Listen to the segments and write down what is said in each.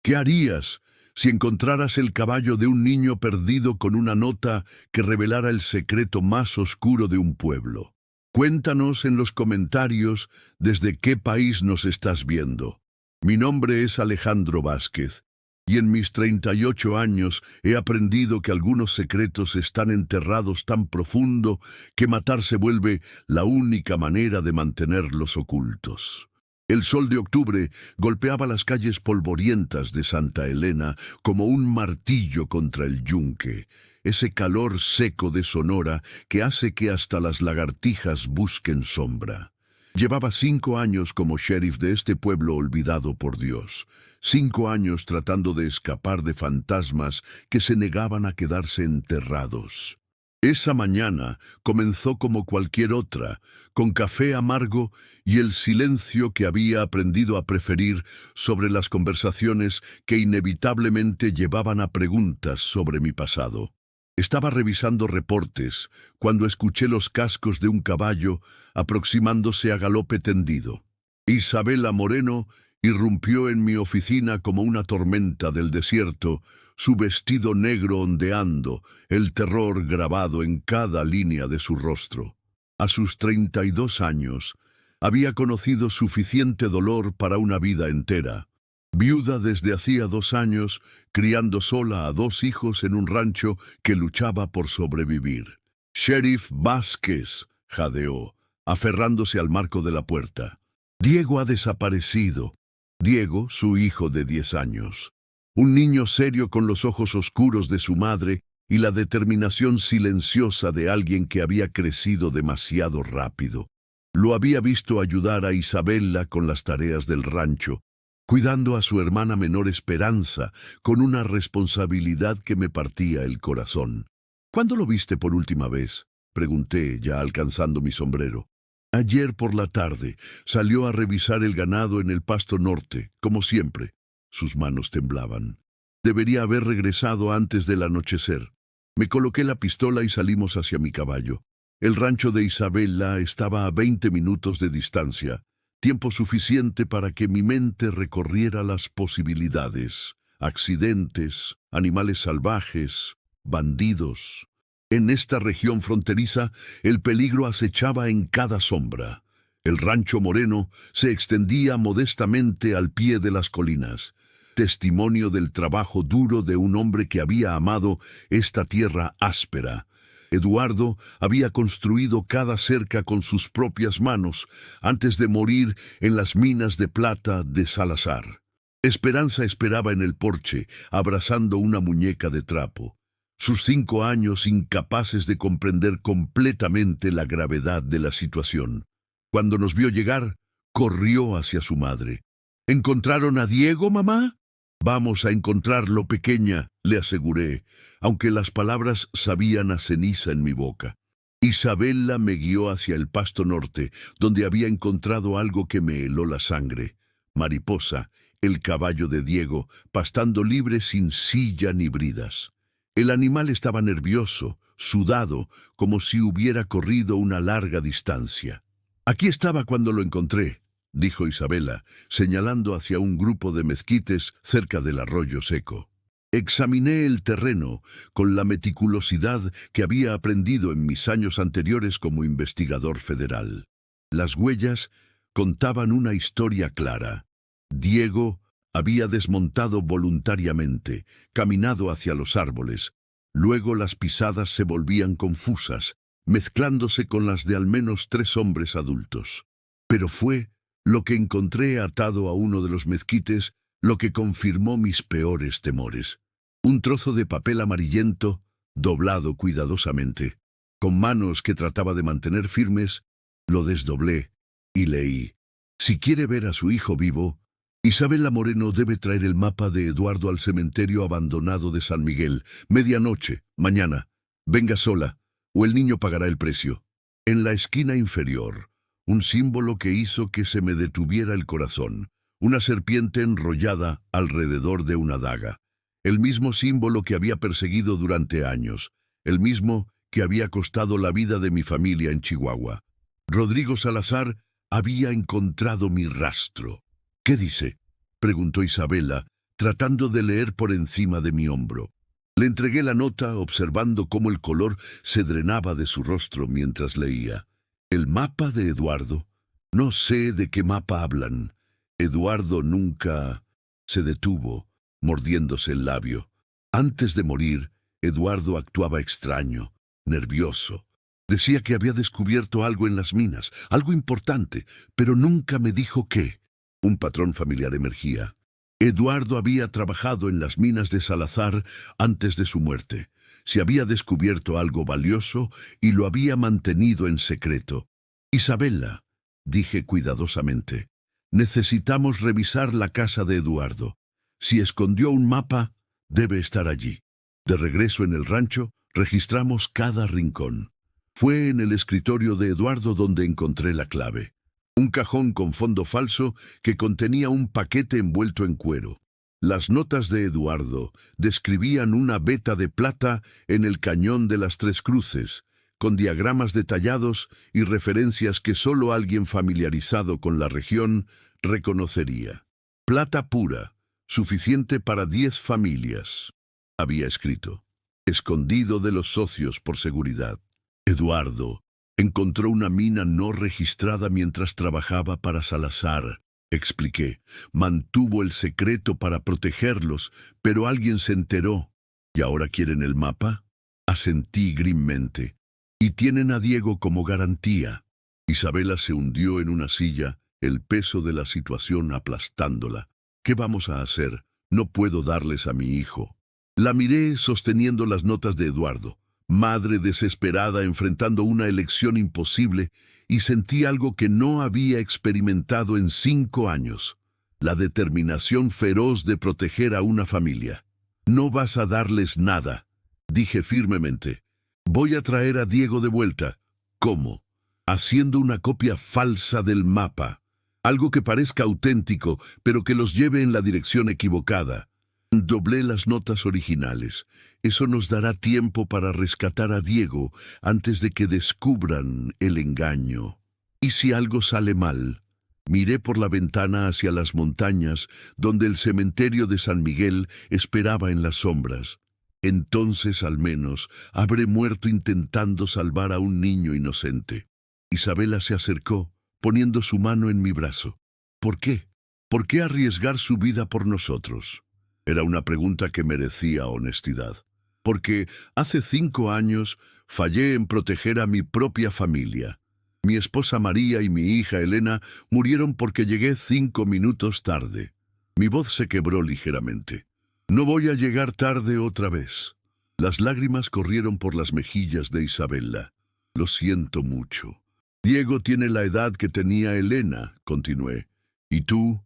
¿Qué harías si encontraras el caballo de un niño perdido con una nota que revelara el secreto más oscuro de un pueblo? Cuéntanos en los comentarios desde qué país nos estás viendo. Mi nombre es Alejandro Vázquez, y en mis 38 años he aprendido que algunos secretos están enterrados tan profundo que matar se vuelve la única manera de mantenerlos ocultos. El sol de octubre golpeaba las calles polvorientas de Santa Elena como un martillo contra el yunque, ese calor seco de Sonora que hace que hasta las lagartijas busquen sombra. Llevaba 5 años como sheriff de este pueblo olvidado por Dios, 5 años tratando de escapar de fantasmas que se negaban a quedarse enterrados. Esa mañana comenzó como cualquier otra, con café amargo y el silencio que había aprendido a preferir sobre las conversaciones que inevitablemente llevaban a preguntas sobre mi pasado. Estaba revisando reportes cuando escuché los cascos de un caballo aproximándose a galope tendido. Isabela Moreno irrumpió en mi oficina como una tormenta del desierto, su vestido negro ondeando, el terror grabado en cada línea de su rostro. A sus 32 años, había conocido suficiente dolor para una vida entera. Viuda desde hacía 2 años, criando sola a 2 hijos en un rancho que luchaba por sobrevivir. Sheriff Vázquez, jadeó, aferrándose al marco de la puerta. Diego ha desaparecido. Diego, su hijo de 10 años. Un niño serio con los ojos oscuros de su madre y la determinación silenciosa de alguien que había crecido demasiado rápido. Lo había visto ayudar a Isabela con las tareas del rancho, cuidando a su hermana menor Esperanza, con una responsabilidad que me partía el corazón. ¿Cuándo lo viste por última vez?, pregunté, ya alcanzando mi sombrero. Ayer por la tarde salió a revisar el ganado en el pasto norte, como siempre. Sus manos temblaban. Debería haber regresado antes del anochecer. Me coloqué la pistola y salimos hacia mi caballo. El rancho de Isabela estaba a 20 minutos de distancia, tiempo suficiente para que mi mente recorriera las posibilidades, accidentes, animales salvajes, bandidos. En esta región fronteriza, el peligro acechaba en cada sombra. El rancho Moreno se extendía modestamente al pie de las colinas, testimonio del trabajo duro de un hombre que había amado esta tierra áspera. Eduardo había construido cada cerca con sus propias manos antes de morir en las minas de plata de Salazar. Esperanza esperaba en el porche, abrazando una muñeca de trapo. Sus 5 años incapaces de comprender completamente la gravedad de la situación. Cuando nos vio llegar, corrió hacia su madre. ¿Encontraron a Diego, mamá? Vamos a encontrarlo, pequeña, le aseguré, aunque las palabras sabían a ceniza en mi boca. Isabela me guió hacia el pasto norte, donde había encontrado algo que me heló la sangre. Mariposa, el caballo de Diego, pastando libre sin silla ni bridas. El animal estaba nervioso, sudado, como si hubiera corrido una larga distancia. Aquí estaba cuando lo encontré, dijo Isabela, señalando hacia un grupo de mezquites cerca del arroyo seco. Examiné el terreno con la meticulosidad que había aprendido en mis años anteriores como investigador federal. Las huellas contaban una historia clara. Diego había desmontado voluntariamente, caminado hacia los árboles. Luego las pisadas se volvían confusas, mezclándose con las de al menos 3 hombres adultos. Pero fue lo que encontré atado a uno de los mezquites lo que confirmó mis peores temores. Un trozo de papel amarillento, doblado cuidadosamente. Con manos que trataba de mantener firmes, lo desdoblé y leí: si quiere ver a su hijo vivo, Isabela Moreno debe traer el mapa de Eduardo al cementerio abandonado de San Miguel, medianoche, mañana. Venga sola, o el niño pagará el precio. En la esquina inferior, un símbolo que hizo que se me detuviera el corazón, una serpiente enrollada alrededor de una daga. El mismo símbolo que había perseguido durante años, el mismo que había costado la vida de mi familia en Chihuahua. Rodrigo Salazar había encontrado mi rastro. ¿Qué dice?, preguntó Isabela, tratando de leer por encima de mi hombro. Le entregué la nota, observando cómo el color se drenaba de su rostro mientras leía. El mapa de Eduardo. No sé de qué mapa hablan. Eduardo nunca... Se detuvo, mordiéndose el labio. Antes de morir, Eduardo actuaba extraño, nervioso. Decía que había descubierto algo en las minas, algo importante, pero nunca me dijo qué. Un patrón familiar emergía. Eduardo había trabajado en las minas de Salazar antes de su muerte. Se había descubierto algo valioso y lo había mantenido en secreto. Isabela, dije cuidadosamente, necesitamos revisar la casa de Eduardo. Si escondió un mapa, debe estar allí. De regreso en el rancho, registramos cada rincón. Fue en el escritorio de Eduardo donde encontré la clave. Un cajón con fondo falso que contenía un paquete envuelto en cuero. Las notas de Eduardo describían una veta de plata en el cañón de las Tres Cruces, con diagramas detallados y referencias que solo alguien familiarizado con la región reconocería. Plata pura, suficiente para 10 familias, había escrito, escondido de los socios por seguridad. Eduardo encontró una mina no registrada mientras trabajaba para Salazar, expliqué. Mantuvo el secreto para protegerlos, pero alguien se enteró. ¿Y ahora quieren el mapa? Asentí grimmente. Y tienen a Diego como garantía. Isabela se hundió en una silla, el peso de la situación aplastándola. ¿Qué vamos a hacer? No puedo darles a mi hijo. La miré sosteniendo las notas de Eduardo. Madre desesperada enfrentando una elección imposible, y sentí algo que no había experimentado en 5 años. La determinación feroz de proteger a una familia. No vas a darles nada, dije firmemente. Voy a traer a Diego de vuelta. ¿Cómo? Haciendo una copia falsa del mapa. Algo que parezca auténtico, pero que los lleve en la dirección equivocada. Doblé las notas originales. Eso nos dará tiempo para rescatar a Diego antes de que descubran el engaño. ¿Y si algo sale mal? Miré por la ventana hacia las montañas, donde el cementerio de San Miguel esperaba en las sombras. Entonces, al menos, habré muerto intentando salvar a un niño inocente. Isabela se acercó, poniendo su mano en mi brazo. ¿Por qué? ¿Por qué arriesgar su vida por nosotros? Era una pregunta que merecía honestidad. Porque hace 5 años fallé en proteger a mi propia familia. Mi esposa María y mi hija Elena murieron porque llegué 5 minutos tarde. Mi voz se quebró ligeramente. No voy a llegar tarde otra vez. Las lágrimas corrieron por las mejillas de Isabela. Lo siento mucho. Diego tiene la edad que tenía Elena, continué. Y tú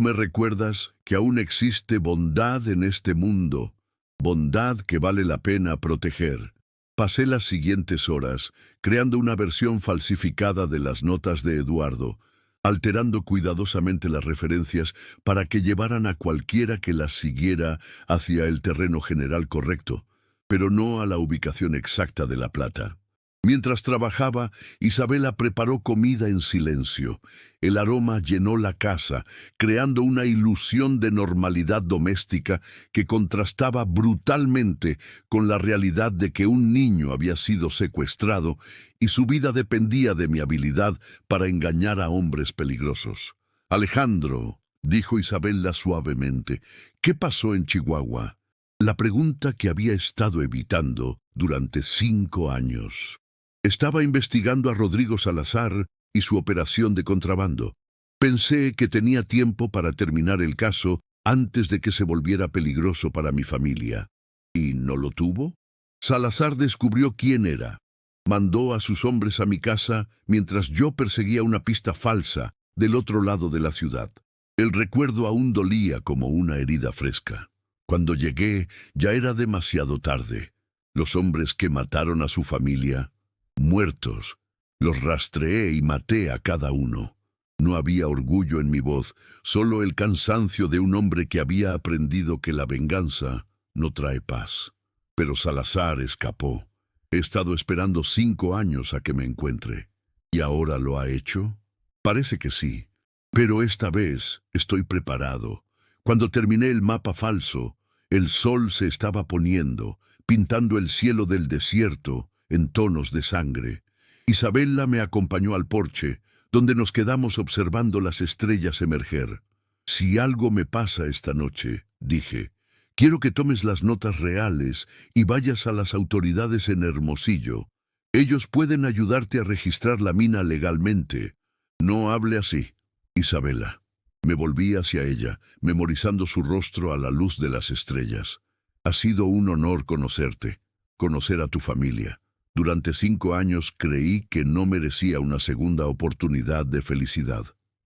me recuerdas que aún existe bondad en este mundo, bondad que vale la pena proteger. Pasé las siguientes horas creando una versión falsificada de las notas de Eduardo, alterando cuidadosamente las referencias para que llevaran a cualquiera que las siguiera hacia el terreno general correcto, pero no a la ubicación exacta de la plata. Mientras trabajaba, Isabela preparó comida en silencio. El aroma llenó la casa, creando una ilusión de normalidad doméstica que contrastaba brutalmente con la realidad de que un niño había sido secuestrado y su vida dependía de mi habilidad para engañar a hombres peligrosos. Alejandro, dijo Isabela suavemente, ¿qué pasó en Chihuahua? La pregunta que había estado evitando durante 5 años. Estaba investigando a Rodrigo Salazar y su operación de contrabando. Pensé que tenía tiempo para terminar el caso antes de que se volviera peligroso para mi familia. ¿Y no lo tuvo? Salazar descubrió quién era. Mandó a sus hombres a mi casa mientras yo perseguía una pista falsa del otro lado de la ciudad. El recuerdo aún dolía como una herida fresca. Cuando llegué, ya era demasiado tarde. Los hombres que mataron a su familia, muertos, los rastreé y maté a cada uno. No había orgullo en mi voz, solo el cansancio de un hombre que había aprendido que la venganza no trae paz. Pero Salazar escapó. He estado esperando 5 años a que me encuentre. ¿Y ahora lo ha hecho? Parece que sí. Pero esta vez estoy preparado. Cuando terminé el mapa falso, el sol se estaba poniendo, pintando el cielo del desierto en tonos de sangre. Isabella me acompañó al porche, donde nos quedamos observando las estrellas emerger. Si algo me pasa esta noche, dije, quiero que tomes las notas reales y vayas a las autoridades en Hermosillo. Ellos pueden ayudarte a registrar la mina legalmente. No hable así, Isabella. Me volví hacia ella, memorizando su rostro a la luz de las estrellas. Ha sido un honor conocerte, conocer a tu familia. Durante 5 años creí que no merecía una segunda oportunidad de felicidad.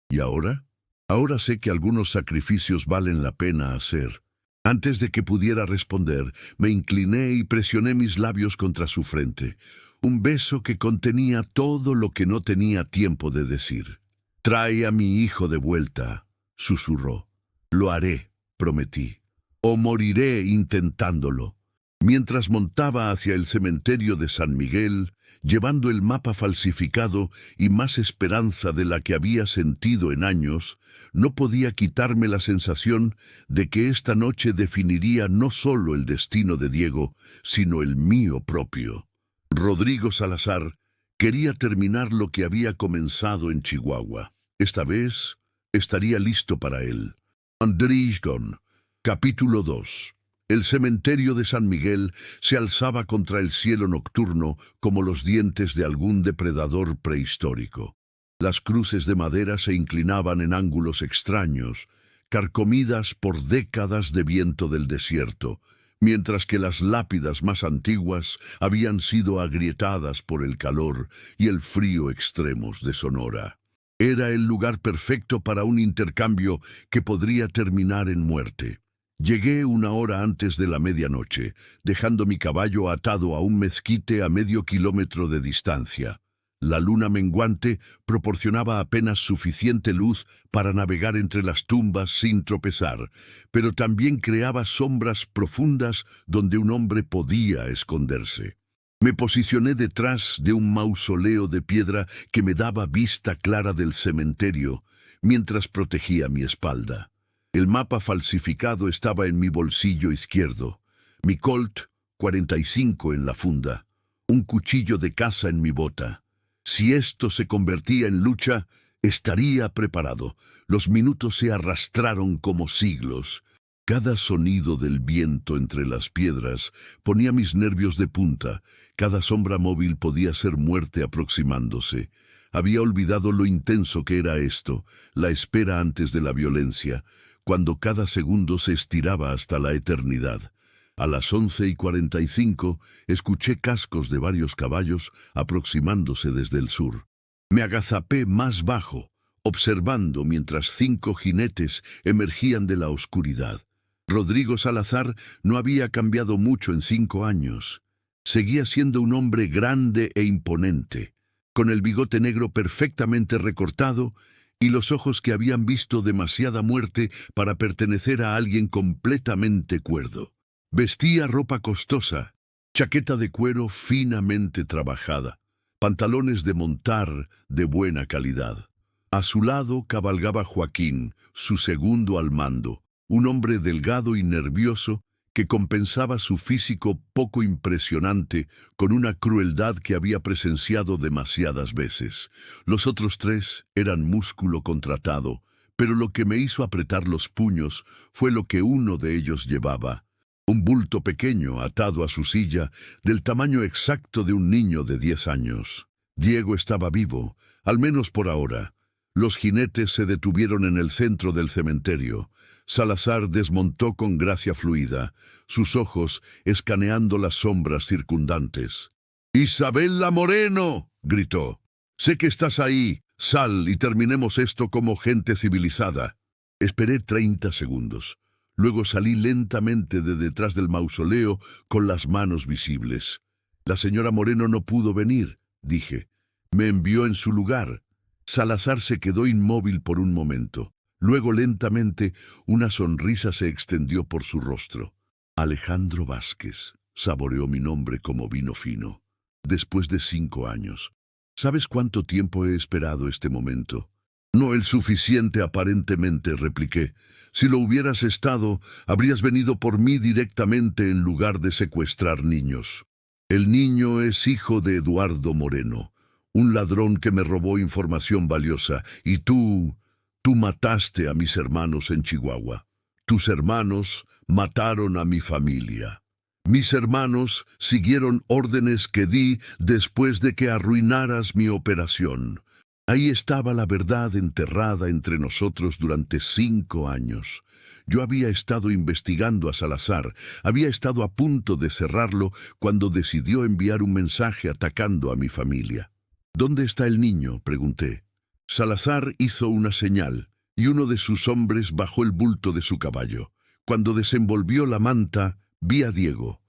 ¿Y ahora? Ahora sé que algunos sacrificios valen la pena hacer. Antes de que pudiera responder, me incliné y presioné mis labios contra su frente. Un beso que contenía todo lo que no tenía tiempo de decir. «Trae a mi hijo de vuelta», susurró. «Lo haré», prometí. «O moriré intentándolo». Mientras montaba hacia el cementerio de San Miguel, llevando el mapa falsificado y más esperanza de la que había sentido en años, no podía quitarme la sensación de que esta noche definiría no solo el destino de Diego, sino el mío propio. Rodrigo Salazar quería terminar lo que había comenzado en Chihuahua. Esta vez estaría listo para él. Andrishgon, capítulo 2. El cementerio de San Miguel se alzaba contra el cielo nocturno como los dientes de algún depredador prehistórico. Las cruces de madera se inclinaban en ángulos extraños, carcomidas por décadas de viento del desierto, mientras que las lápidas más antiguas habían sido agrietadas por el calor y el frío extremos de Sonora. Era el lugar perfecto para un intercambio que podría terminar en muerte. Llegué 1 hora antes de la medianoche, dejando mi caballo atado a un mezquite a medio kilómetro de distancia. La luna menguante proporcionaba apenas suficiente luz para navegar entre las tumbas sin tropezar, pero también creaba sombras profundas donde un hombre podía esconderse. Me posicioné detrás de un mausoleo de piedra que me daba vista clara del cementerio, mientras protegía mi espalda. El mapa falsificado estaba en mi bolsillo izquierdo, mi Colt 45 en la funda, un cuchillo de caza en mi bota. Si esto se convertía en lucha, estaría preparado. Los minutos se arrastraron como siglos. Cada sonido del viento entre las piedras ponía mis nervios de punta. Cada sombra móvil podía ser muerte aproximándose. Había olvidado lo intenso que era esto, la espera antes de la violencia, cuando cada segundo se estiraba hasta la eternidad. A las 11:45 escuché cascos de varios caballos aproximándose desde el sur. Me agazapé más bajo, observando mientras 5 jinetes emergían de la oscuridad. Rodrigo Salazar no había cambiado mucho en 5 años. Seguía siendo un hombre grande e imponente, con el bigote negro perfectamente recortado y los ojos que habían visto demasiada muerte para pertenecer a alguien completamente cuerdo. Vestía ropa costosa, chaqueta de cuero finamente trabajada, pantalones de montar de buena calidad. A su lado cabalgaba Joaquín, su segundo al mando, un hombre delgado y nervioso que compensaba su físico poco impresionante con una crueldad que había presenciado demasiadas veces. Los otros 3 eran músculo contratado, pero lo que me hizo apretar los puños fue lo que uno de ellos llevaba. Un bulto pequeño atado a su silla, del tamaño exacto de un niño de 10 años. Diego estaba vivo, al menos por ahora. Los jinetes se detuvieron en el centro del cementerio. Salazar desmontó con gracia fluida, sus ojos escaneando las sombras circundantes. «¡Isabella Moreno!», gritó. «Sé que estás ahí. Sal y terminemos esto como gente civilizada». Esperé 30 segundos. Luego salí lentamente de detrás del mausoleo con las manos visibles. «La señora Moreno no pudo venir», dije. «Me envió en su lugar». Salazar se quedó inmóvil por un momento. Luego lentamente una sonrisa se extendió por su rostro. «Alejandro Vázquez», saboreó mi nombre como vino fino. «Después de 5 años. ¿Sabes cuánto tiempo he esperado este momento? No el suficiente aparentemente, repliqué. Si lo hubieras estado, habrías venido por mí directamente en lugar de secuestrar niños. El niño es hijo de Eduardo Moreno, un ladrón que me robó información valiosa, y tú mataste a mis hermanos en Chihuahua. Tus hermanos mataron a mi familia. Mis hermanos siguieron órdenes que di después de que arruinaras mi operación. Ahí estaba la verdad enterrada entre nosotros durante 5 años. Yo había estado investigando a Salazar, había estado a punto de cerrarlo cuando decidió enviar un mensaje atacando a mi familia. ¿Dónde está el niño?, pregunté. Salazar hizo una señal, y uno de sus hombres bajó el bulto de su caballo. Cuando desenvolvió la manta, vi a Diego.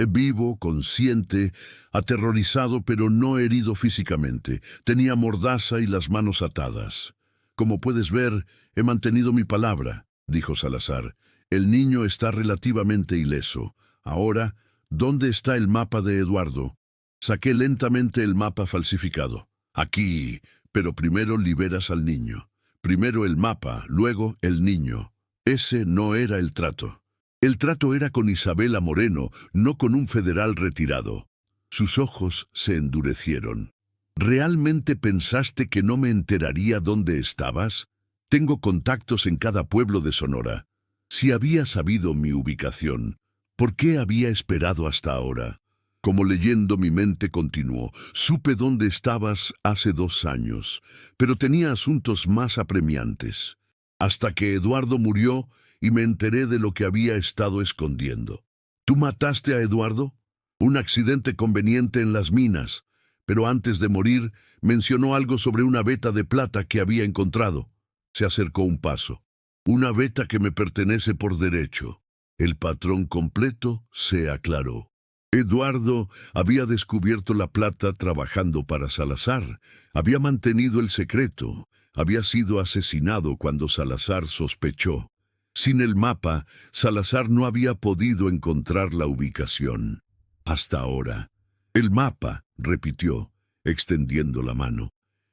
Vivo, consciente, aterrorizado pero no herido físicamente. Tenía mordaza y las manos atadas. Como puedes ver, he mantenido mi palabra, dijo Salazar. El niño está relativamente ileso. Ahora, ¿dónde está el mapa de Eduardo? Saqué lentamente el mapa falsificado. Aquí, pero primero liberas al niño. Primero el mapa, luego el niño. Ese no era el trato. El trato era con Isabela Moreno, no con un federal retirado. Sus ojos se endurecieron. ¿Realmente pensaste que no me enteraría dónde estabas? Tengo contactos en cada pueblo de Sonora. Si había sabido mi ubicación, ¿por qué había esperado hasta ahora? Como leyendo mi mente continuó, supe dónde estabas hace 2 años, pero tenía asuntos más apremiantes. Hasta que Eduardo murió, y me enteré de lo que había estado escondiendo. ¿Tú mataste a Eduardo? Un accidente conveniente en las minas, pero antes de morir mencionó algo sobre una veta de plata que había encontrado. Se acercó un paso. Una veta que me pertenece por derecho. El patrón completo se aclaró. Eduardo había descubierto la plata trabajando para Salazar. Había mantenido el secreto. Había sido asesinado cuando Salazar sospechó. Sin el mapa, Salazar no había podido encontrar la ubicación. Hasta ahora. El mapa, repitió, extendiendo la mano.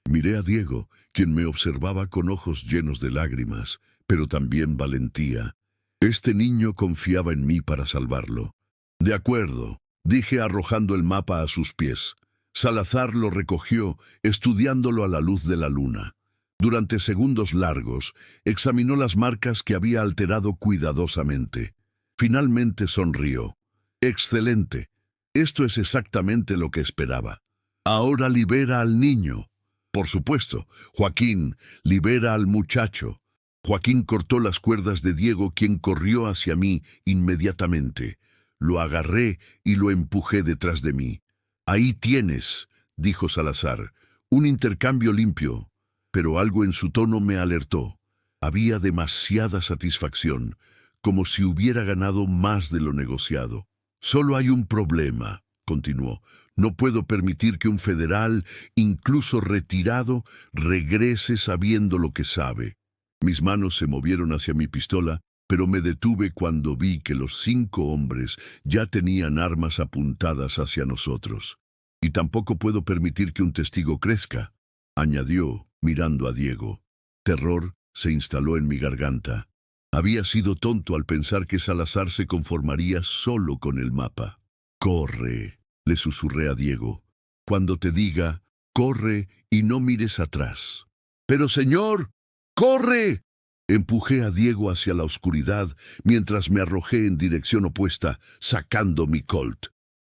Miré a Diego, quien me observaba con ojos llenos de lágrimas, pero también valentía. Este niño confiaba en mí para salvarlo. De acuerdo, dije arrojando el mapa a sus pies. Salazar lo recogió, estudiándolo a la luz de la luna. Durante segundos largos, examinó las marcas que había alterado cuidadosamente. Finalmente sonrió. «Excelente. Esto es exactamente lo que esperaba. Ahora libera al niño». «Por supuesto. Joaquín, libera al muchacho». Joaquín cortó las cuerdas de Diego, quien corrió hacia mí inmediatamente. Lo agarré y lo empujé detrás de mí. «Ahí tienes», dijo Salazar, «un intercambio limpio». Pero algo en su tono me alertó. Había demasiada satisfacción, como si hubiera ganado más de lo negociado. «Solo hay un problema», continuó. «No puedo permitir que un federal, incluso retirado, regrese sabiendo lo que sabe». Mis manos se movieron hacia mi pistola, pero me detuve cuando vi que los 5 hombres ya tenían armas apuntadas hacia nosotros. «Y tampoco puedo permitir que un testigo crezca», añadió, mirando a Diego. Terror se instaló en mi garganta. Había sido tonto al pensar que Salazar se conformaría solo con el mapa. «Corre», le susurré a Diego. «Cuando te diga, corre y no mires atrás». «Pero señor, corre». Empujé a Diego hacia la oscuridad mientras me arrojé en dirección opuesta, sacando mi Colt.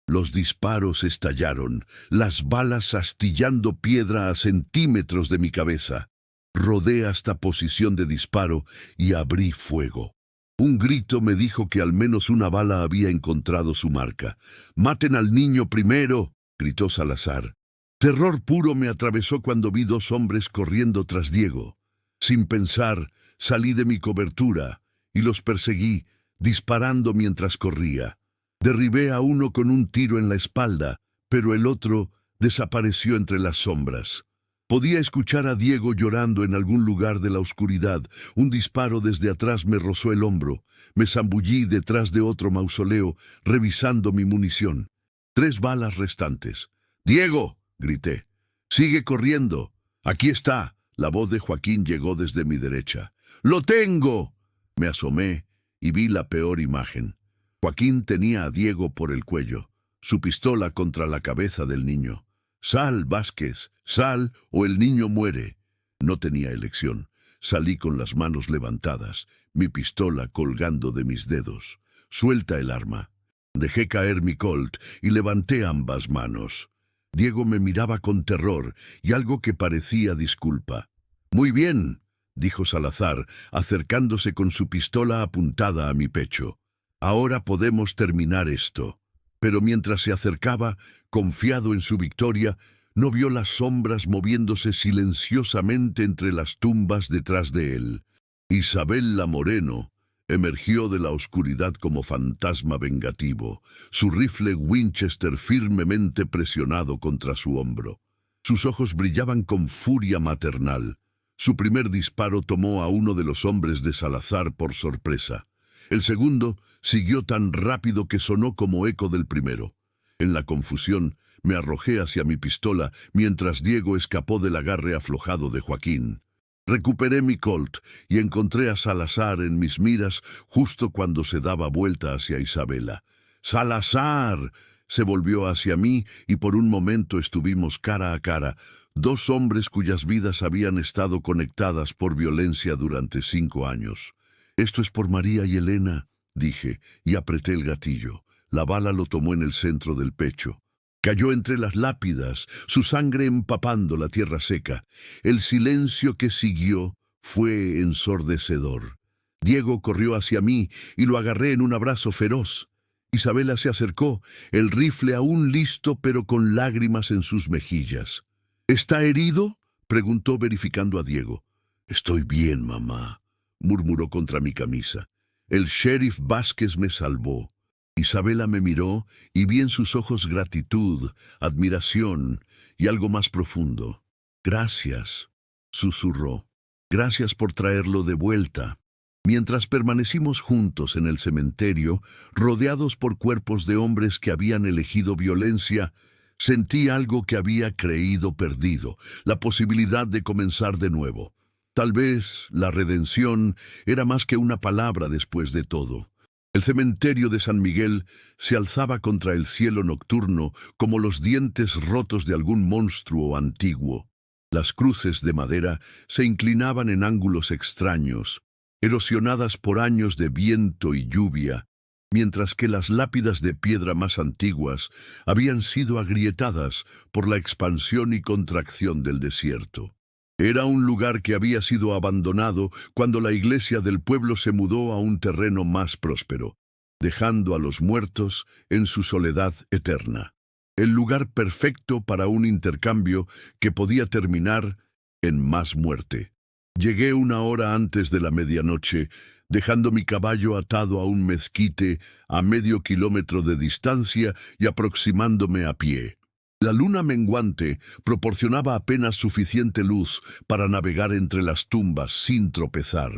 Los disparos estallaron, las balas astillando piedra a centímetros de mi cabeza. Rodé hasta posición de disparo y abrí fuego. Un grito me dijo que al menos una bala había encontrado su marca. «¡Maten al niño primero!», gritó Salazar. Terror puro me atravesó cuando vi 2 hombres corriendo tras Diego. Sin pensar, salí de mi cobertura y los perseguí, disparando mientras corría. Derribé a uno con un tiro en la espalda, pero el otro desapareció entre las sombras. Podía escuchar a Diego llorando en algún lugar de la oscuridad. Un disparo desde atrás me rozó el hombro. Me zambullí detrás de otro mausoleo, revisando mi munición. 3 balas restantes. «¡Diego!», grité. «¡Sigue corriendo! Aquí está! La voz de Joaquín llegó desde mi derecha. ¡Lo tengo! Me asomé y vi la peor imagen. Joaquín tenía a Diego por el cuello, su pistola contra la cabeza del niño. «Sal, Vázquez, sal o el niño muere». No tenía elección. Salí con las manos levantadas, mi pistola colgando de mis dedos. «Suelta el arma». Dejé caer mi Colt y levanté ambas manos. Diego me miraba con terror y algo que parecía disculpa. «Muy bien», dijo Salazar, acercándose con su pistola apuntada a mi pecho. «Ahora podemos terminar esto». Pero mientras se acercaba, confiado en su victoria, no vio las sombras moviéndose silenciosamente entre las tumbas detrás de él. Isabela Moreno emergió de la oscuridad como fantasma vengativo, su rifle Winchester firmemente presionado contra su hombro. Sus ojos brillaban con furia maternal. Su primer disparo tomó a uno de los hombres de Salazar por sorpresa. El segundo siguió tan rápido que sonó como eco del primero. En la confusión, me arrojé hacia mi pistola mientras Diego escapó del agarre aflojado de Joaquín. Recuperé mi Colt y encontré a Salazar en mis miras justo cuando se daba vuelta hacia Isabela. ¡Salazar!, se volvió hacia mí y por un momento estuvimos cara a cara, dos hombres cuyas vidas habían estado conectadas por violencia durante 5 años. «Esto es por María y Elena», dije, y apreté el gatillo. La bala lo tomó en el centro del pecho. Cayó entre las lápidas, su sangre empapando la tierra seca. El silencio que siguió fue ensordecedor. Diego corrió hacia mí y lo agarré en un abrazo feroz. Isabela se acercó, el rifle aún listo pero con lágrimas en sus mejillas. «¿Está herido?», preguntó verificando a Diego. «Estoy bien, mamá», murmuró contra mi camisa. «El sheriff Vázquez me salvó». Isabela me miró y vi en sus ojos gratitud, admiración y algo más profundo. «Gracias», susurró. «Gracias por traerlo de vuelta». Mientras permanecimos juntos en el cementerio, rodeados por cuerpos de hombres que habían elegido violencia, sentí algo que había creído perdido, la posibilidad de comenzar de nuevo. Tal vez la redención era más que una palabra después de todo. El cementerio de San Miguel se alzaba contra el cielo nocturno como los dientes rotos de algún monstruo antiguo. Las cruces de madera se inclinaban en ángulos extraños, erosionadas por años de viento y lluvia, mientras que las lápidas de piedra más antiguas habían sido agrietadas por la expansión y contracción del desierto. Era un lugar que había sido abandonado cuando la iglesia del pueblo se mudó a un terreno más próspero, dejando a los muertos en su soledad eterna. El lugar perfecto para un intercambio que podía terminar en más muerte. Llegué 1 hora antes de la medianoche, dejando mi caballo atado a un mezquite a medio kilómetro de distancia y aproximándome a pie. La luna menguante proporcionaba apenas suficiente luz para navegar entre las tumbas sin tropezar,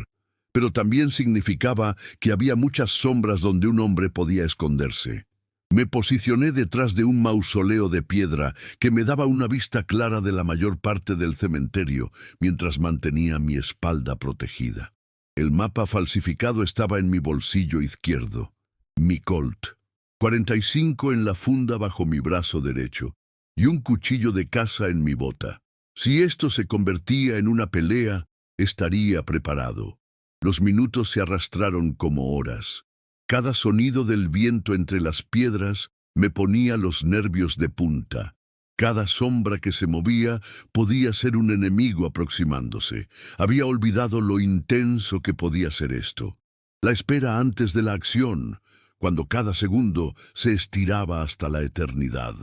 pero también significaba que había muchas sombras donde un hombre podía esconderse. Me posicioné detrás de un mausoleo de piedra que me daba una vista clara de la mayor parte del cementerio mientras mantenía mi espalda protegida. El mapa falsificado estaba en mi bolsillo izquierdo. Mi Colt, 45 en la funda bajo mi brazo derecho, y un cuchillo de caza en mi bota. Si esto se convertía en una pelea, estaría preparado. Los minutos se arrastraron como horas. Cada sonido del viento entre las piedras me ponía los nervios de punta. Cada sombra que se movía podía ser un enemigo aproximándose. Había olvidado lo intenso que podía ser esto. La espera antes de la acción, cuando cada segundo se estiraba hasta la eternidad.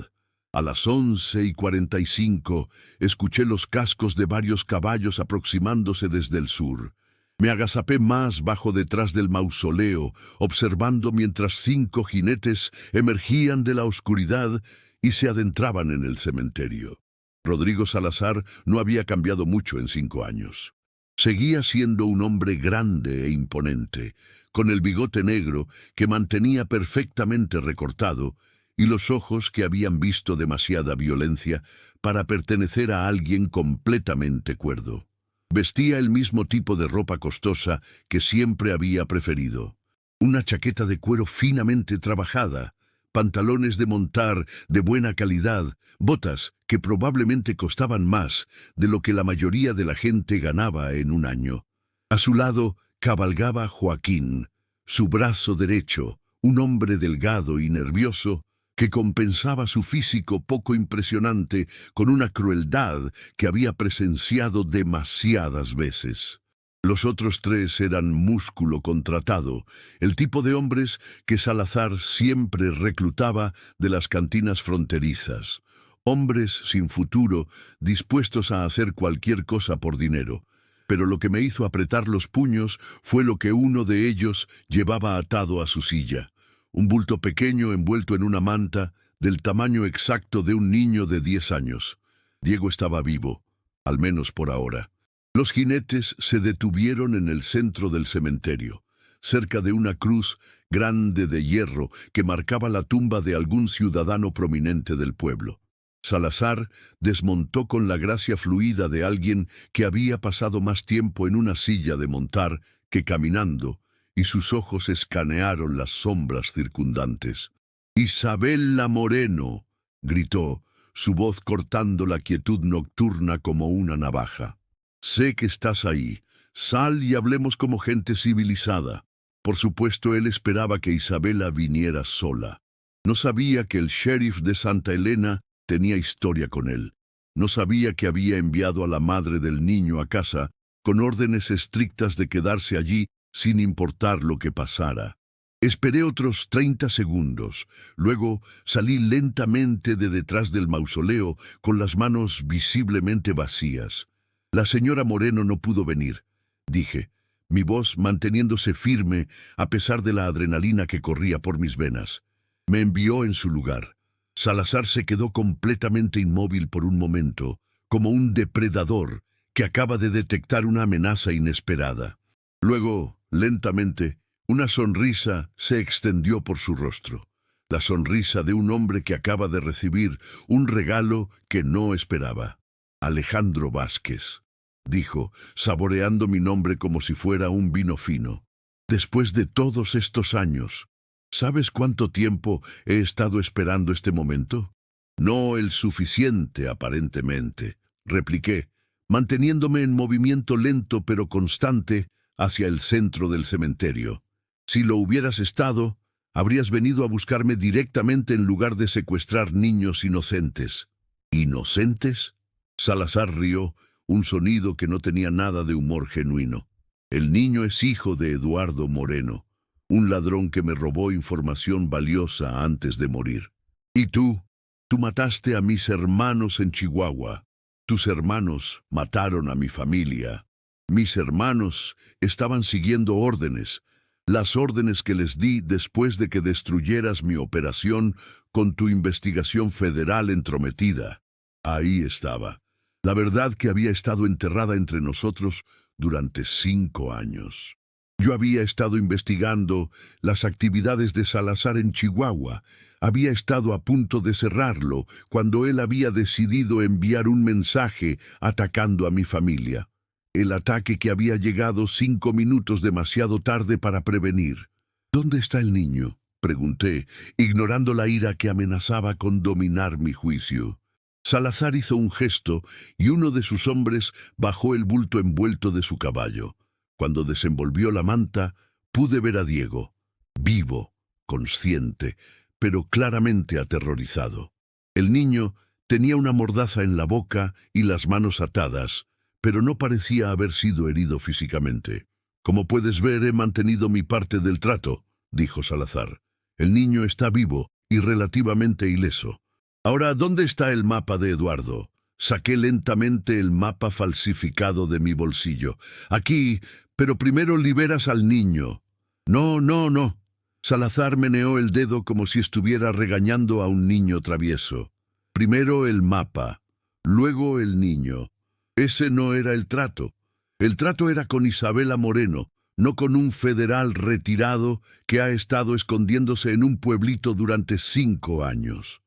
A las 11:45 escuché los cascos de varios caballos aproximándose desde el sur. Me agazapé más bajo detrás del mausoleo, observando mientras 5 jinetes emergían de la oscuridad y se adentraban en el cementerio. Rodrigo Salazar no había cambiado mucho en 5 años. Seguía siendo un hombre grande e imponente, con el bigote negro que mantenía perfectamente recortado y los ojos que habían visto demasiada violencia para pertenecer a alguien completamente cuerdo. Vestía el mismo tipo de ropa costosa que siempre había preferido. Una chaqueta de cuero finamente trabajada, pantalones de montar de buena calidad, botas que probablemente costaban más de lo que la mayoría de la gente ganaba en un año. A su lado cabalgaba Joaquín, su brazo derecho, un hombre delgado y nervioso que compensaba su físico poco impresionante con una crueldad que había presenciado demasiadas veces. Los otros tres eran músculo contratado, el tipo de hombres que Salazar siempre reclutaba de las cantinas fronterizas. Hombres sin futuro, dispuestos a hacer cualquier cosa por dinero. Pero lo que me hizo apretar los puños fue lo que uno de ellos llevaba atado a su silla. Un bulto pequeño envuelto en una manta del tamaño exacto de un niño de 10 años. Diego estaba vivo, al menos por ahora. Los jinetes se detuvieron en el centro del cementerio, cerca de una cruz grande de hierro que marcaba la tumba de algún ciudadano prominente del pueblo. Salazar desmontó con la gracia fluida de alguien que había pasado más tiempo en una silla de montar que caminando, y sus ojos escanearon las sombras circundantes. «¡Isabela Moreno!», gritó, su voz cortando la quietud nocturna como una navaja. «Sé que estás ahí. Sal y hablemos como gente civilizada». Por supuesto, él esperaba que Isabela viniera sola. No sabía que el sheriff de Santa Elena tenía historia con él. No sabía que había enviado a la madre del niño a casa con órdenes estrictas de quedarse allí sin importar lo que pasara. Esperé otros 30 segundos. Luego salí lentamente de detrás del mausoleo con las manos visiblemente vacías. «La señora Moreno no pudo venir», dije, mi voz manteniéndose firme a pesar de la adrenalina que corría por mis venas. Me envió en su lugar. Salazar se quedó completamente inmóvil por un momento, como un depredador que acaba de detectar una amenaza inesperada. Luego, lentamente, una sonrisa se extendió por su rostro. La sonrisa de un hombre que acaba de recibir un regalo que no esperaba. «Alejandro Vázquez», dijo, saboreando mi nombre como si fuera un vino fino. «Después de todos estos años, ¿sabes cuánto tiempo he estado esperando este momento?» «No el suficiente, aparentemente», repliqué, manteniéndome en movimiento lento pero constante hacia el centro del cementerio. «Si lo hubieras estado, habrías venido a buscarme directamente en lugar de secuestrar niños inocentes». «¿Inocentes?». Salazar rió, un sonido que no tenía nada de humor genuino. «El niño es hijo de Eduardo Moreno, un ladrón que me robó información valiosa antes de morir. ¿Y tú? Tú mataste a mis hermanos en Chihuahua. Tus hermanos mataron a mi familia. Mis hermanos estaban siguiendo órdenes, las órdenes que les di después de que destruyeras mi operación con tu investigación federal entrometida. Ahí estaba. La verdad que había estado enterrada entre nosotros durante 5 años. Yo había estado investigando las actividades de Salazar en Chihuahua. Había estado a punto de cerrarlo cuando él había decidido enviar un mensaje atacando a mi familia. El ataque que había llegado 5 minutos demasiado tarde para prevenir. «¿Dónde está el niño?», pregunté, ignorando la ira que amenazaba con dominar mi juicio. Salazar hizo un gesto y uno de sus hombres bajó el bulto envuelto de su caballo. Cuando desenvolvió la manta, pude ver a Diego, vivo, consciente, pero claramente aterrorizado. El niño tenía una mordaza en la boca y las manos atadas, pero no parecía haber sido herido físicamente. «Como puedes ver, he mantenido mi parte del trato», dijo Salazar. «El niño está vivo y relativamente ileso. Ahora, ¿dónde está el mapa de Eduardo?». Saqué lentamente el mapa falsificado de mi bolsillo. «Aquí, pero primero liberas al niño». «No, no, no». Salazar meneó el dedo como si estuviera regañando a un niño travieso. «Primero el mapa, luego el niño». Ese no era el trato. El trato era con Isabela Moreno, no con un federal retirado que ha estado escondiéndose en un pueblito durante 5 años.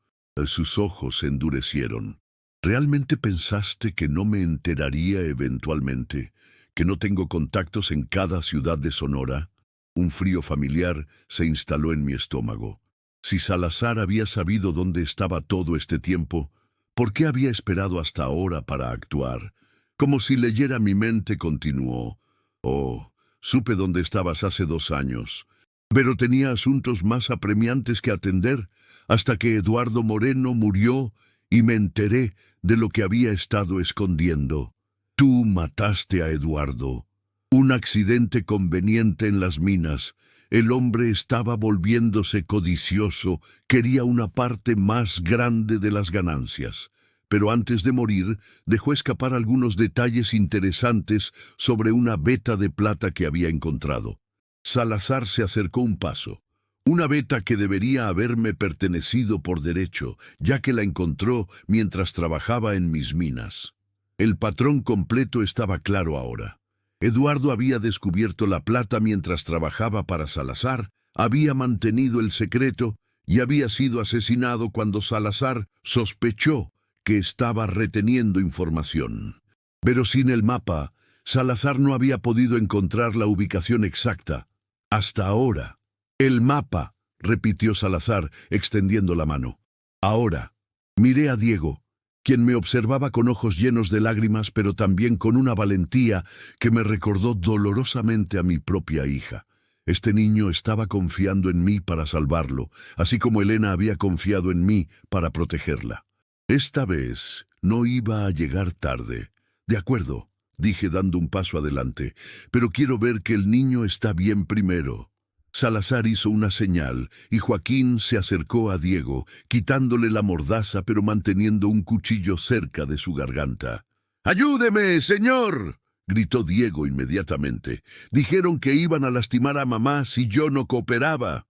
Sus ojos se endurecieron. ¿Realmente pensaste que no me enteraría eventualmente, que no tengo contactos en cada ciudad de Sonora? Un frío familiar se instaló en mi estómago. Si Salazar había sabido dónde estaba todo este tiempo, ¿por qué había esperado hasta ahora para actuar? Como si leyera mi mente, continuó. Oh, supe dónde estabas hace 2 años, pero tenía asuntos más apremiantes que atender, hasta que Eduardo Moreno murió y me enteré de lo que había estado escondiendo. Tú mataste a Eduardo. Un accidente conveniente en las minas. El hombre estaba volviéndose codicioso, quería una parte más grande de las ganancias. Pero antes de morir, dejó escapar algunos detalles interesantes sobre una veta de plata que había encontrado. Salazar se acercó un paso. Una veta que debería haberme pertenecido por derecho, ya que la encontró mientras trabajaba en mis minas. El patrón completo estaba claro ahora. Eduardo había descubierto la plata mientras trabajaba para Salazar, había mantenido el secreto y había sido asesinado cuando Salazar sospechó que estaba reteniendo información. Pero sin el mapa, Salazar no había podido encontrar la ubicación exacta. Hasta ahora. El mapa, repitió Salazar, extendiendo la mano. Ahora. Miré a Diego, quien me observaba con ojos llenos de lágrimas, pero también con una valentía que me recordó dolorosamente a mi propia hija. Este niño estaba confiando en mí para salvarlo, así como Elena había confiado en mí para protegerla. Esta vez no iba a llegar tarde. De acuerdo, dije dando un paso adelante, pero quiero ver que el niño está bien primero. Salazar hizo una señal y Joaquín se acercó a Diego, quitándole la mordaza pero manteniendo un cuchillo cerca de su garganta. ¡Ayúdeme, señor!, gritó Diego inmediatamente. Dijeron que iban a lastimar a mamá si yo no cooperaba.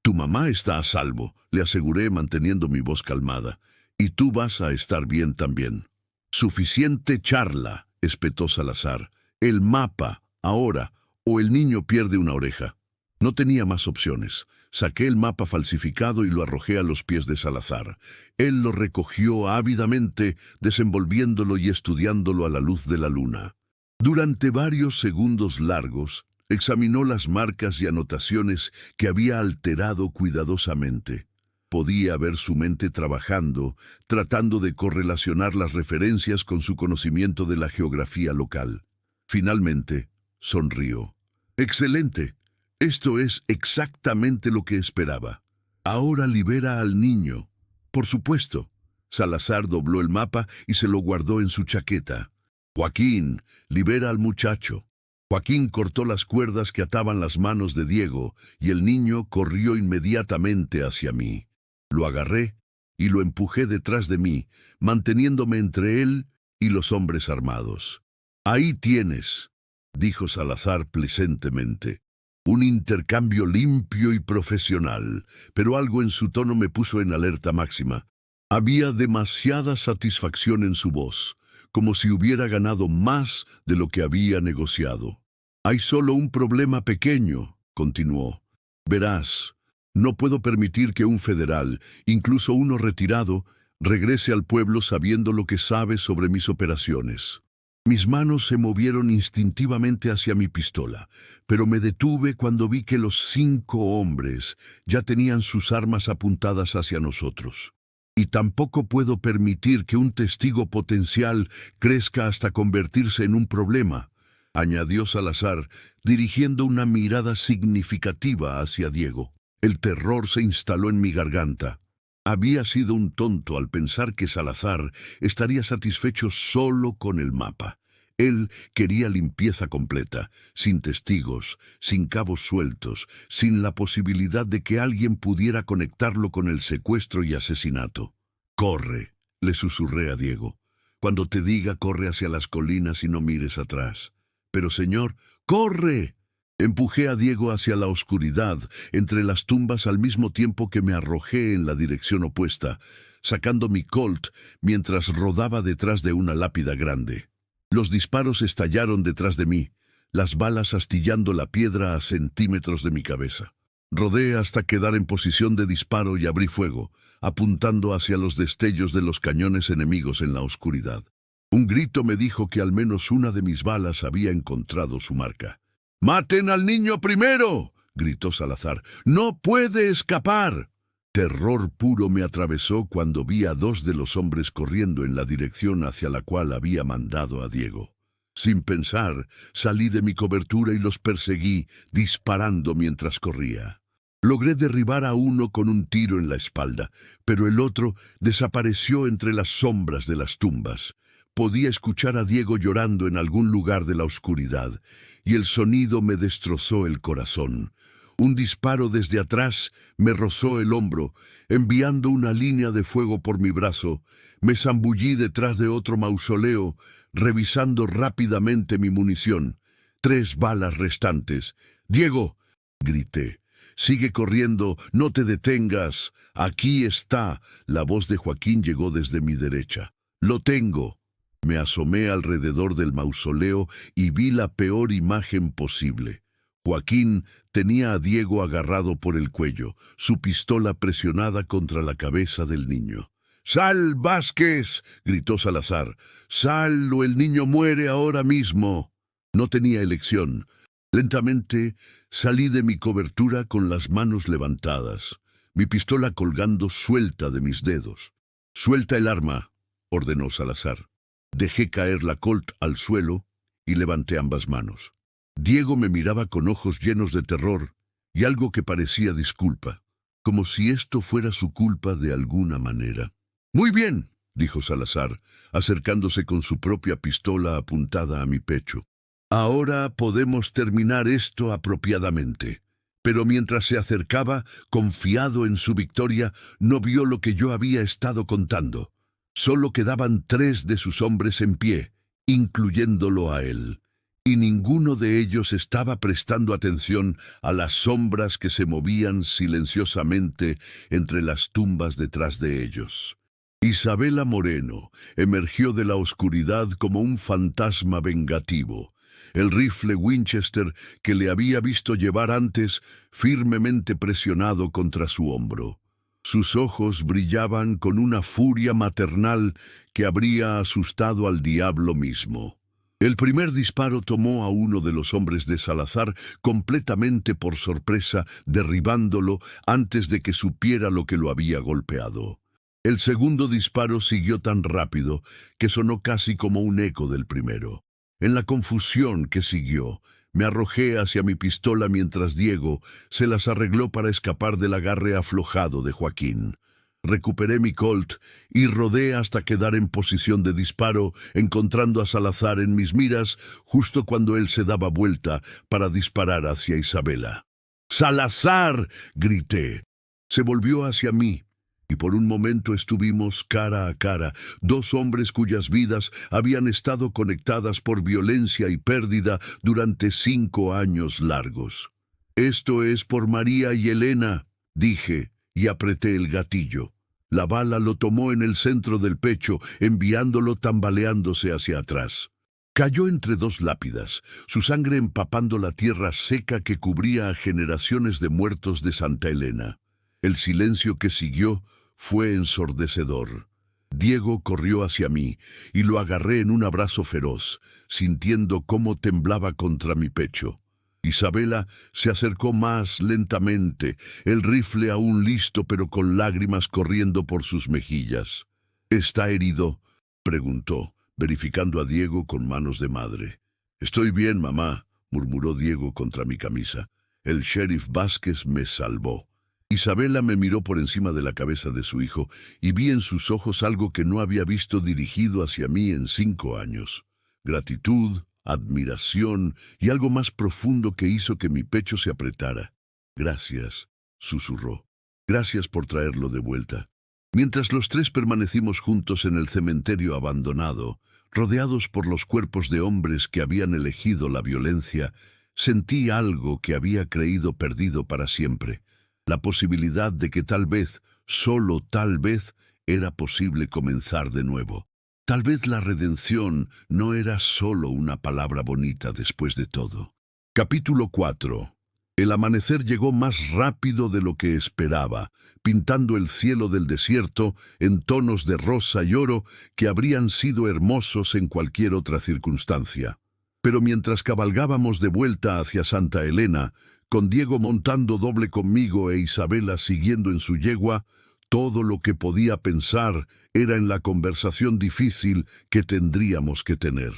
Tu mamá está a salvo, le aseguré manteniendo mi voz calmada. Y tú vas a estar bien también. Suficiente charla, espetó Salazar. El mapa, ahora, o el niño pierde una oreja. No tenía más opciones. Saqué el mapa falsificado y lo arrojé a los pies de Salazar. Él lo recogió ávidamente, desenvolviéndolo y estudiándolo a la luz de la luna. Durante varios segundos largos, examinó las marcas y anotaciones que había alterado cuidadosamente. Podía ver su mente trabajando, tratando de correlacionar las referencias con su conocimiento de la geografía local. Finalmente, sonrió. «Excelente. Esto es exactamente lo que esperaba. Ahora libera al niño». «Por supuesto». Salazar dobló el mapa y se lo guardó en su chaqueta. «Joaquín, libera al muchacho». Joaquín cortó las cuerdas que ataban las manos de Diego y el niño corrió inmediatamente hacia mí. Lo agarré y lo empujé detrás de mí, manteniéndome entre él y los hombres armados. «Ahí tienes», dijo Salazar plecentemente. Un intercambio limpio y profesional, pero algo en su tono me puso en alerta máxima. Había demasiada satisfacción en su voz, como si hubiera ganado más de lo que había negociado. «Hay solo un problema pequeño», continuó. «Verás, no puedo permitir que un federal, incluso uno retirado, regrese al pueblo sabiendo lo que sabe sobre mis operaciones». Mis manos se movieron instintivamente hacia mi pistola, pero me detuve cuando vi que los 5 hombres ya tenían sus armas apuntadas hacia nosotros. Y tampoco puedo permitir que un testigo potencial crezca hasta convertirse en un problema, añadió Salazar, dirigiendo una mirada significativa hacia Diego. El terror se instaló en mi garganta. Había sido un tonto al pensar que Salazar estaría satisfecho solo con el mapa. Él quería limpieza completa, sin testigos, sin cabos sueltos, sin la posibilidad de que alguien pudiera conectarlo con el secuestro y asesinato. «Corre», le susurré a Diego. «Cuando te diga, corre hacia las colinas y no mires atrás». «Pero, señor, corre». Empujé a Diego hacia la oscuridad, entre las tumbas al mismo tiempo que me arrojé en la dirección opuesta, sacando mi Colt mientras rodaba detrás de una lápida grande. Los disparos estallaron detrás de mí, las balas astillando la piedra a centímetros de mi cabeza. Rodé hasta quedar en posición de disparo y abrí fuego, apuntando hacia los destellos de los cañones enemigos en la oscuridad. Un grito me dijo que al menos una de mis balas había encontrado su marca. «¡Maten al niño primero!», gritó Salazar. «¡No puede escapar!». Terror puro me atravesó cuando vi a dos de los hombres corriendo en la dirección hacia la cual había mandado a Diego. Sin pensar, salí de mi cobertura y los perseguí, disparando mientras corría. Logré derribar a uno con un tiro en la espalda, pero el otro desapareció entre las sombras de las tumbas. Podía escuchar a Diego llorando en algún lugar de la oscuridad, y el sonido me destrozó el corazón. Un disparo desde atrás me rozó el hombro, enviando una línea de fuego por mi brazo. Me zambullí detrás de otro mausoleo, revisando rápidamente mi munición. 3 balas restantes. «¡Diego!», grité. «¡Sigue corriendo! ¡No te detengas! ¡Aquí está!». La voz de Joaquín llegó desde mi derecha. «¡Lo tengo!». Me asomé alrededor del mausoleo y vi la peor imagen posible. Joaquín tenía a Diego agarrado por el cuello, su pistola presionada contra la cabeza del niño. «¡Sal, Vázquez!», gritó Salazar. «¡Sal o el niño muere ahora mismo!». No tenía elección. Lentamente salí de mi cobertura con las manos levantadas, mi pistola colgando suelta de mis dedos. «Suelta el arma», ordenó Salazar. Dejé caer la Colt al suelo y levanté ambas manos. Diego me miraba con ojos llenos de terror y algo que parecía disculpa, como si esto fuera su culpa de alguna manera. «Muy bien», dijo Salazar, acercándose con su propia pistola apuntada a mi pecho. «Ahora podemos terminar esto apropiadamente». Pero mientras se acercaba, confiado en su victoria, no vio lo que yo había estado contando. Solo quedaban 3 de sus hombres en pie, incluyéndolo a él. Y ninguno de ellos estaba prestando atención a las sombras que se movían silenciosamente entre las tumbas detrás de ellos. Isabela Moreno emergió de la oscuridad como un fantasma vengativo. El rifle Winchester que le había visto llevar antes firmemente presionado contra su hombro. Sus ojos brillaban con una furia maternal que habría asustado al diablo mismo. El primer disparo tomó a uno de los hombres de Salazar completamente por sorpresa, derribándolo antes de que supiera lo que lo había golpeado. El segundo disparo siguió tan rápido que sonó casi como un eco del primero. En la confusión que siguió, me arrojé hacia mi pistola mientras Diego se las arregló para escapar del agarre aflojado de Joaquín. Recuperé mi Colt y rodé hasta quedar en posición de disparo, encontrando a Salazar en mis miras justo cuando él se daba vuelta para disparar hacia Isabela. «¡Salazar!», grité. Se volvió hacia mí, y por un momento estuvimos cara a cara, 2 hombres cuyas vidas habían estado conectadas por violencia y pérdida durante 5 años largos. «Esto es por María y Elena», dije, y apreté el gatillo. La bala lo tomó en el centro del pecho, enviándolo tambaleándose hacia atrás. Cayó entre 2 lápidas, su sangre empapando la tierra seca que cubría a generaciones de muertos de Santa Elena. El silencio que siguió fue ensordecedor. Diego corrió hacia mí y lo agarré en un abrazo feroz, sintiendo cómo temblaba contra mi pecho. Isabela se acercó más lentamente, el rifle aún listo pero con lágrimas corriendo por sus mejillas. «¿Está herido?», preguntó, verificando a Diego con manos de madre. «Estoy bien, mamá», murmuró Diego contra mi camisa. «El sheriff Vázquez me salvó». Isabela me miró por encima de la cabeza de su hijo y vi en sus ojos algo que no había visto dirigido hacia mí en 5 años. Gratitud, admiración y algo más profundo que hizo que mi pecho se apretara. «Gracias», susurró. «Gracias por traerlo de vuelta». Mientras los 3 permanecimos juntos en el cementerio abandonado, rodeados por los cuerpos de hombres que habían elegido la violencia, sentí algo que había creído perdido para siempre. La posibilidad de que tal vez, solo tal vez, era posible comenzar de nuevo. Tal vez la redención no era solo una palabra bonita después de todo. Capítulo 4. El amanecer llegó más rápido de lo que esperaba, pintando el cielo del desierto en tonos de rosa y oro que habrían sido hermosos en cualquier otra circunstancia. Pero mientras cabalgábamos de vuelta hacia Santa Elena, con Diego montando doble conmigo e Isabela siguiendo en su yegua, todo lo que podía pensar era en la conversación difícil que tendríamos que tener.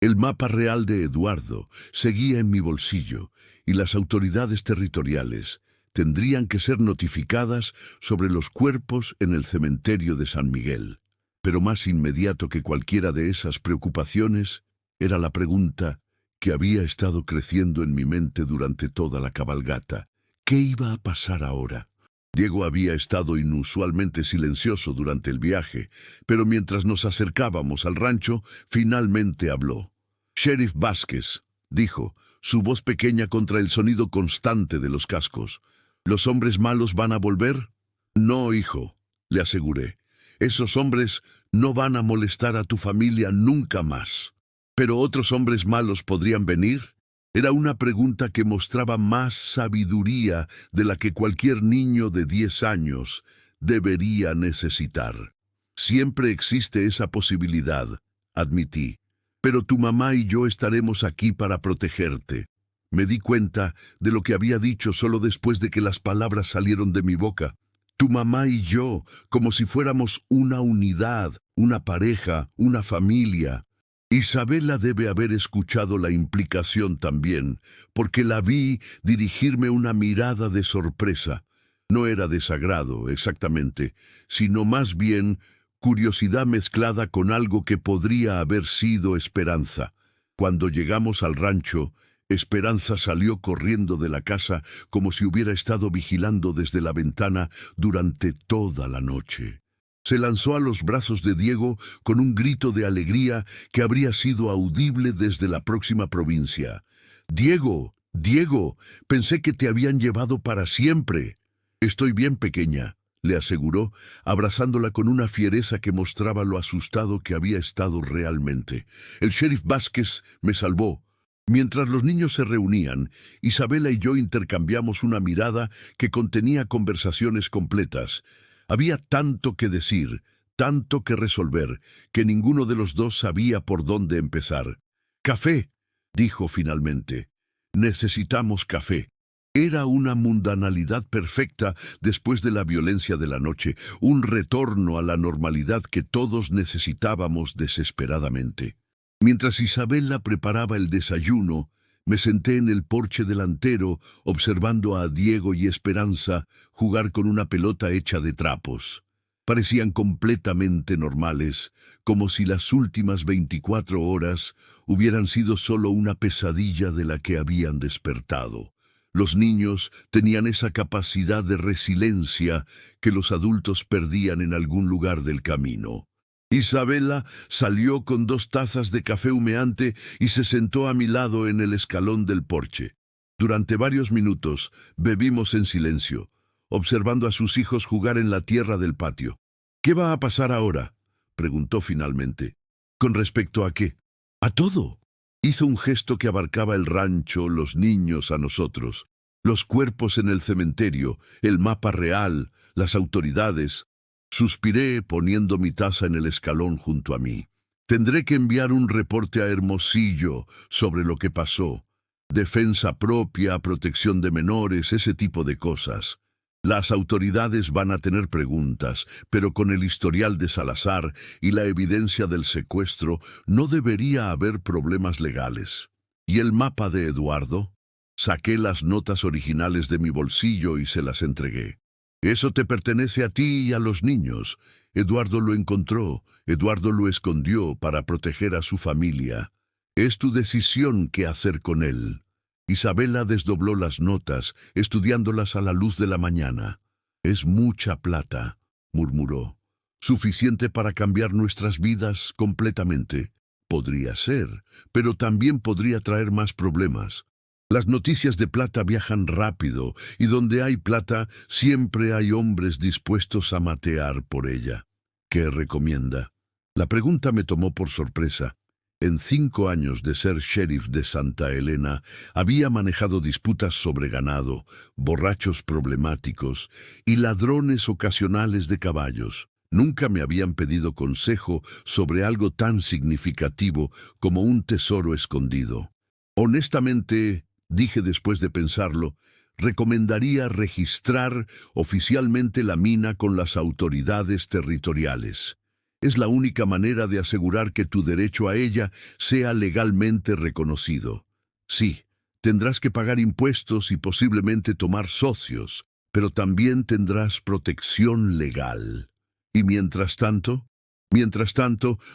El mapa real de Eduardo seguía en mi bolsillo y las autoridades territoriales tendrían que ser notificadas sobre los cuerpos en el cementerio de San Miguel. Pero más inmediato que cualquiera de esas preocupaciones era la pregunta que había estado creciendo en mi mente durante toda la cabalgata. ¿Qué iba a pasar ahora? Diego había estado inusualmente silencioso durante el viaje, pero mientras nos acercábamos al rancho, finalmente habló. «Sheriff Vázquez», dijo, su voz pequeña contra el sonido constante de los cascos. «¿Los hombres malos van a volver?» «No, hijo», le aseguré. «Esos hombres no van a molestar a tu familia nunca más». ¿Pero otros hombres malos podrían venir? Era una pregunta que mostraba más sabiduría de la que cualquier niño de 10 años debería necesitar. «Siempre existe esa posibilidad», admití. «Pero tu mamá y yo estaremos aquí para protegerte». Me di cuenta de lo que había dicho solo después de que las palabras salieron de mi boca. Tu mamá y yo, como si fuéramos una unidad, una pareja, una familia. Isabela debe haber escuchado la implicación también, porque la vi dirigirme una mirada de sorpresa. No era desagrado, exactamente, sino más bien curiosidad mezclada con algo que podría haber sido esperanza. Cuando llegamos al rancho, Esperanza salió corriendo de la casa como si hubiera estado vigilando desde la ventana durante toda la noche. Se lanzó a los brazos de Diego con un grito de alegría que habría sido audible desde la próxima provincia. «¡Diego! ¡Diego! Pensé que te habían llevado para siempre». «Estoy bien, pequeña», le aseguró, abrazándola con una fiereza que mostraba lo asustado que había estado realmente. «El sheriff Vázquez me salvó». Mientras los niños se reunían, Isabela y yo intercambiamos una mirada que contenía conversaciones completas. Había tanto que decir, tanto que resolver, que ninguno de los dos sabía por dónde empezar. «Café», dijo finalmente. «Necesitamos café». Era una mundanalidad perfecta después de la violencia de la noche, un retorno a la normalidad que todos necesitábamos desesperadamente. Mientras Isabela preparaba el desayuno, me senté en el porche delantero observando a Diego y Esperanza jugar con una pelota hecha de trapos. Parecían completamente normales, como si las últimas 24 horas hubieran sido solo una pesadilla de la que habían despertado. Los niños tenían esa capacidad de resiliencia que los adultos perdían en algún lugar del camino. Isabela salió con 2 tazas de café humeante y se sentó a mi lado en el escalón del porche. Durante varios minutos bebimos en silencio, observando a sus hijos jugar en la tierra del patio. «¿Qué va a pasar ahora?», preguntó finalmente. «¿Con respecto a qué?». «A todo». Hizo un gesto que abarcaba el rancho, los niños, a nosotros, los cuerpos en el cementerio, el mapa real, las autoridades. Suspiré poniendo mi taza en el escalón junto a mí. «Tendré que enviar un reporte a Hermosillo sobre lo que pasó. Defensa propia, protección de menores, ese tipo de cosas. Las autoridades van a tener preguntas, pero con el historial de Salazar y la evidencia del secuestro no debería haber problemas legales». «¿Y el mapa de Eduardo?». Saqué las notas originales de mi bolsillo y se las entregué. «Eso te pertenece a ti y a los niños. Eduardo lo encontró, Eduardo lo escondió para proteger a su familia. Es tu decisión qué hacer con él». Isabela desdobló las notas, estudiándolas a la luz de la mañana. «Es mucha plata», murmuró. «¿Suficiente para cambiar nuestras vidas completamente?». «Podría ser, pero también podría traer más problemas. Las noticias de plata viajan rápido, y donde hay plata, siempre hay hombres dispuestos a matear por ella». «¿Qué recomienda?». La pregunta me tomó por sorpresa. En 5 años de ser sheriff de Santa Elena, había manejado disputas sobre ganado, borrachos problemáticos y ladrones ocasionales de caballos. Nunca me habían pedido consejo sobre algo tan significativo como un tesoro escondido. Honestamente, dije después de pensarlo, recomendaría registrar oficialmente la mina con las autoridades territoriales. Es la única manera de asegurar que tu derecho a ella sea legalmente reconocido. Sí, tendrás que pagar impuestos y posiblemente tomar socios, pero también tendrás protección legal. Y mientras tanto,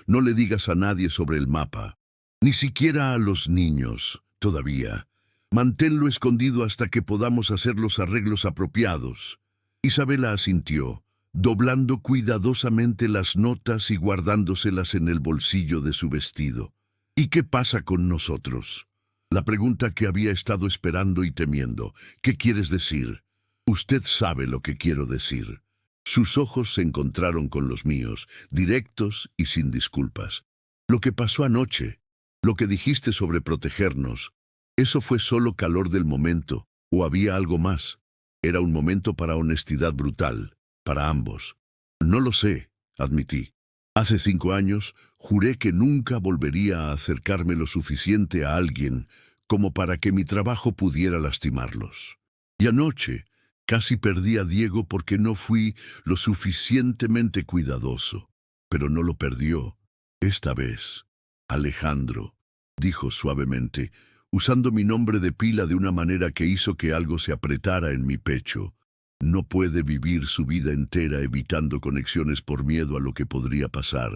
no le digas a nadie sobre el mapa, ni siquiera a los niños, todavía. Manténlo escondido hasta que podamos hacer los arreglos apropiados. Isabela asintió, doblando cuidadosamente las notas y guardándoselas en el bolsillo de su vestido. ¿Y qué pasa con nosotros? La pregunta que había estado esperando y temiendo. ¿Qué quieres decir? Usted sabe lo que quiero decir. Sus ojos se encontraron con los míos, directos y sin disculpas. Lo que pasó anoche, lo que dijiste sobre protegernos, ¿eso fue solo calor del momento o había algo más? Era un momento para honestidad brutal. Para ambos. No lo sé, admití. Hace 5 años juré que nunca volvería a acercarme lo suficiente a alguien como para que mi trabajo pudiera lastimarlos. Y anoche casi perdí a Diego porque no fui lo suficientemente cuidadoso. Pero no lo perdió. Esta vez, Alejandro, dijo suavemente, usando mi nombre de pila de una manera que hizo que algo se apretara en mi pecho. No puede vivir su vida entera evitando conexiones por miedo a lo que podría pasar.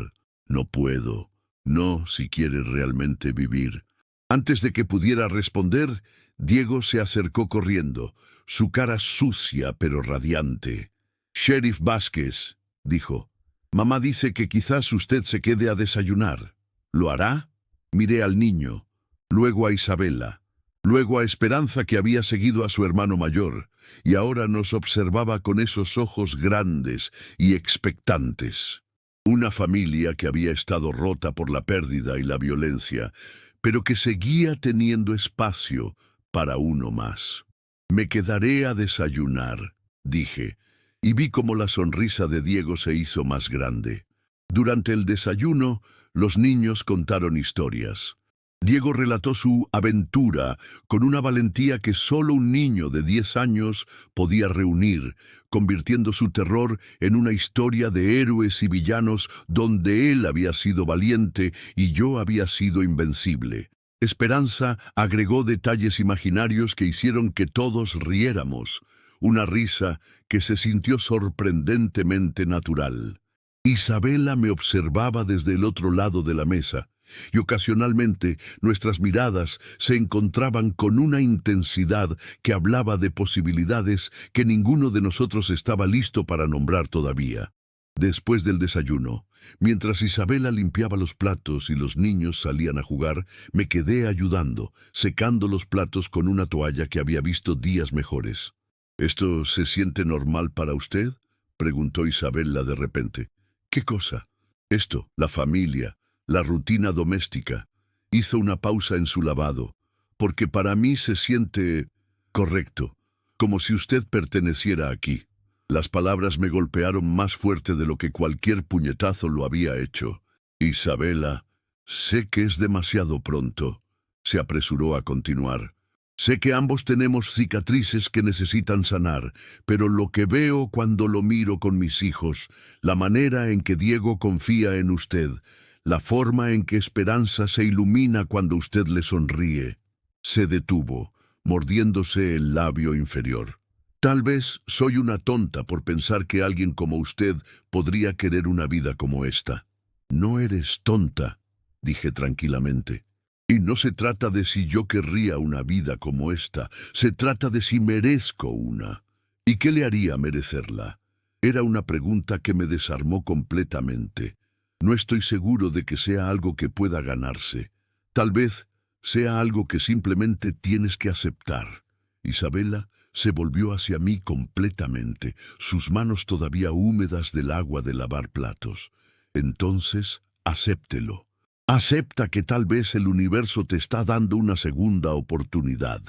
No puedo. No, si quiere realmente vivir. Antes de que pudiera responder, Diego se acercó corriendo, su cara sucia pero radiante. «Sheriff Vázquez», dijo, «mamá dice que quizás usted se quede a desayunar. ¿Lo hará?» Miré al niño, luego a Isabela. Luego a Esperanza, que había seguido a su hermano mayor, y ahora nos observaba con esos ojos grandes y expectantes. Una familia que había estado rota por la pérdida y la violencia, pero que seguía teniendo espacio para uno más. «Me quedaré a desayunar», dije, y vi cómo la sonrisa de Diego se hizo más grande. Durante el desayuno, los niños contaron historias. Diego relató su aventura con una valentía que solo un niño de 10 años podía reunir, convirtiendo su terror en una historia de héroes y villanos donde él había sido valiente y yo había sido invencible. Esperanza agregó detalles imaginarios que hicieron que todos riéramos, una risa que se sintió sorprendentemente natural. Isabela me observaba desde el otro lado de la mesa, y ocasionalmente nuestras miradas se encontraban con una intensidad que hablaba de posibilidades que ninguno de nosotros estaba listo para nombrar todavía. Después del desayuno, mientras Isabela limpiaba los platos y los niños salían a jugar, me quedé ayudando, secando los platos con una toalla que había visto días mejores. «¿Esto se siente normal para usted?», preguntó Isabela de repente. «¿Qué cosa?» «Esto, la familia, la rutina doméstica». Hizo una pausa en su lavado. «Porque para mí se siente correcto, como si usted perteneciera aquí». Las palabras me golpearon más fuerte de lo que cualquier puñetazo lo había hecho. «Isabela, sé que es demasiado pronto», se apresuró a continuar. «Sé que ambos tenemos cicatrices que necesitan sanar, pero lo que veo cuando lo miro con mis hijos, la manera en que Diego confía en usted, la forma en que Esperanza se ilumina cuando usted le sonríe». Se detuvo, mordiéndose el labio inferior. «Tal vez soy una tonta por pensar que alguien como usted podría querer una vida como esta». «No eres tonta», dije tranquilamente. «Y no se trata de si yo querría una vida como esta, se trata de si merezco una. ¿Y qué le haría merecerla?». Era una pregunta que me desarmó completamente. No estoy seguro de que sea algo que pueda ganarse. Tal vez sea algo que simplemente tienes que aceptar. Isabela se volvió hacia mí completamente, sus manos todavía húmedas del agua de lavar platos. «Entonces, acéptelo. Acepta que tal vez el universo te está dando una segunda oportunidad.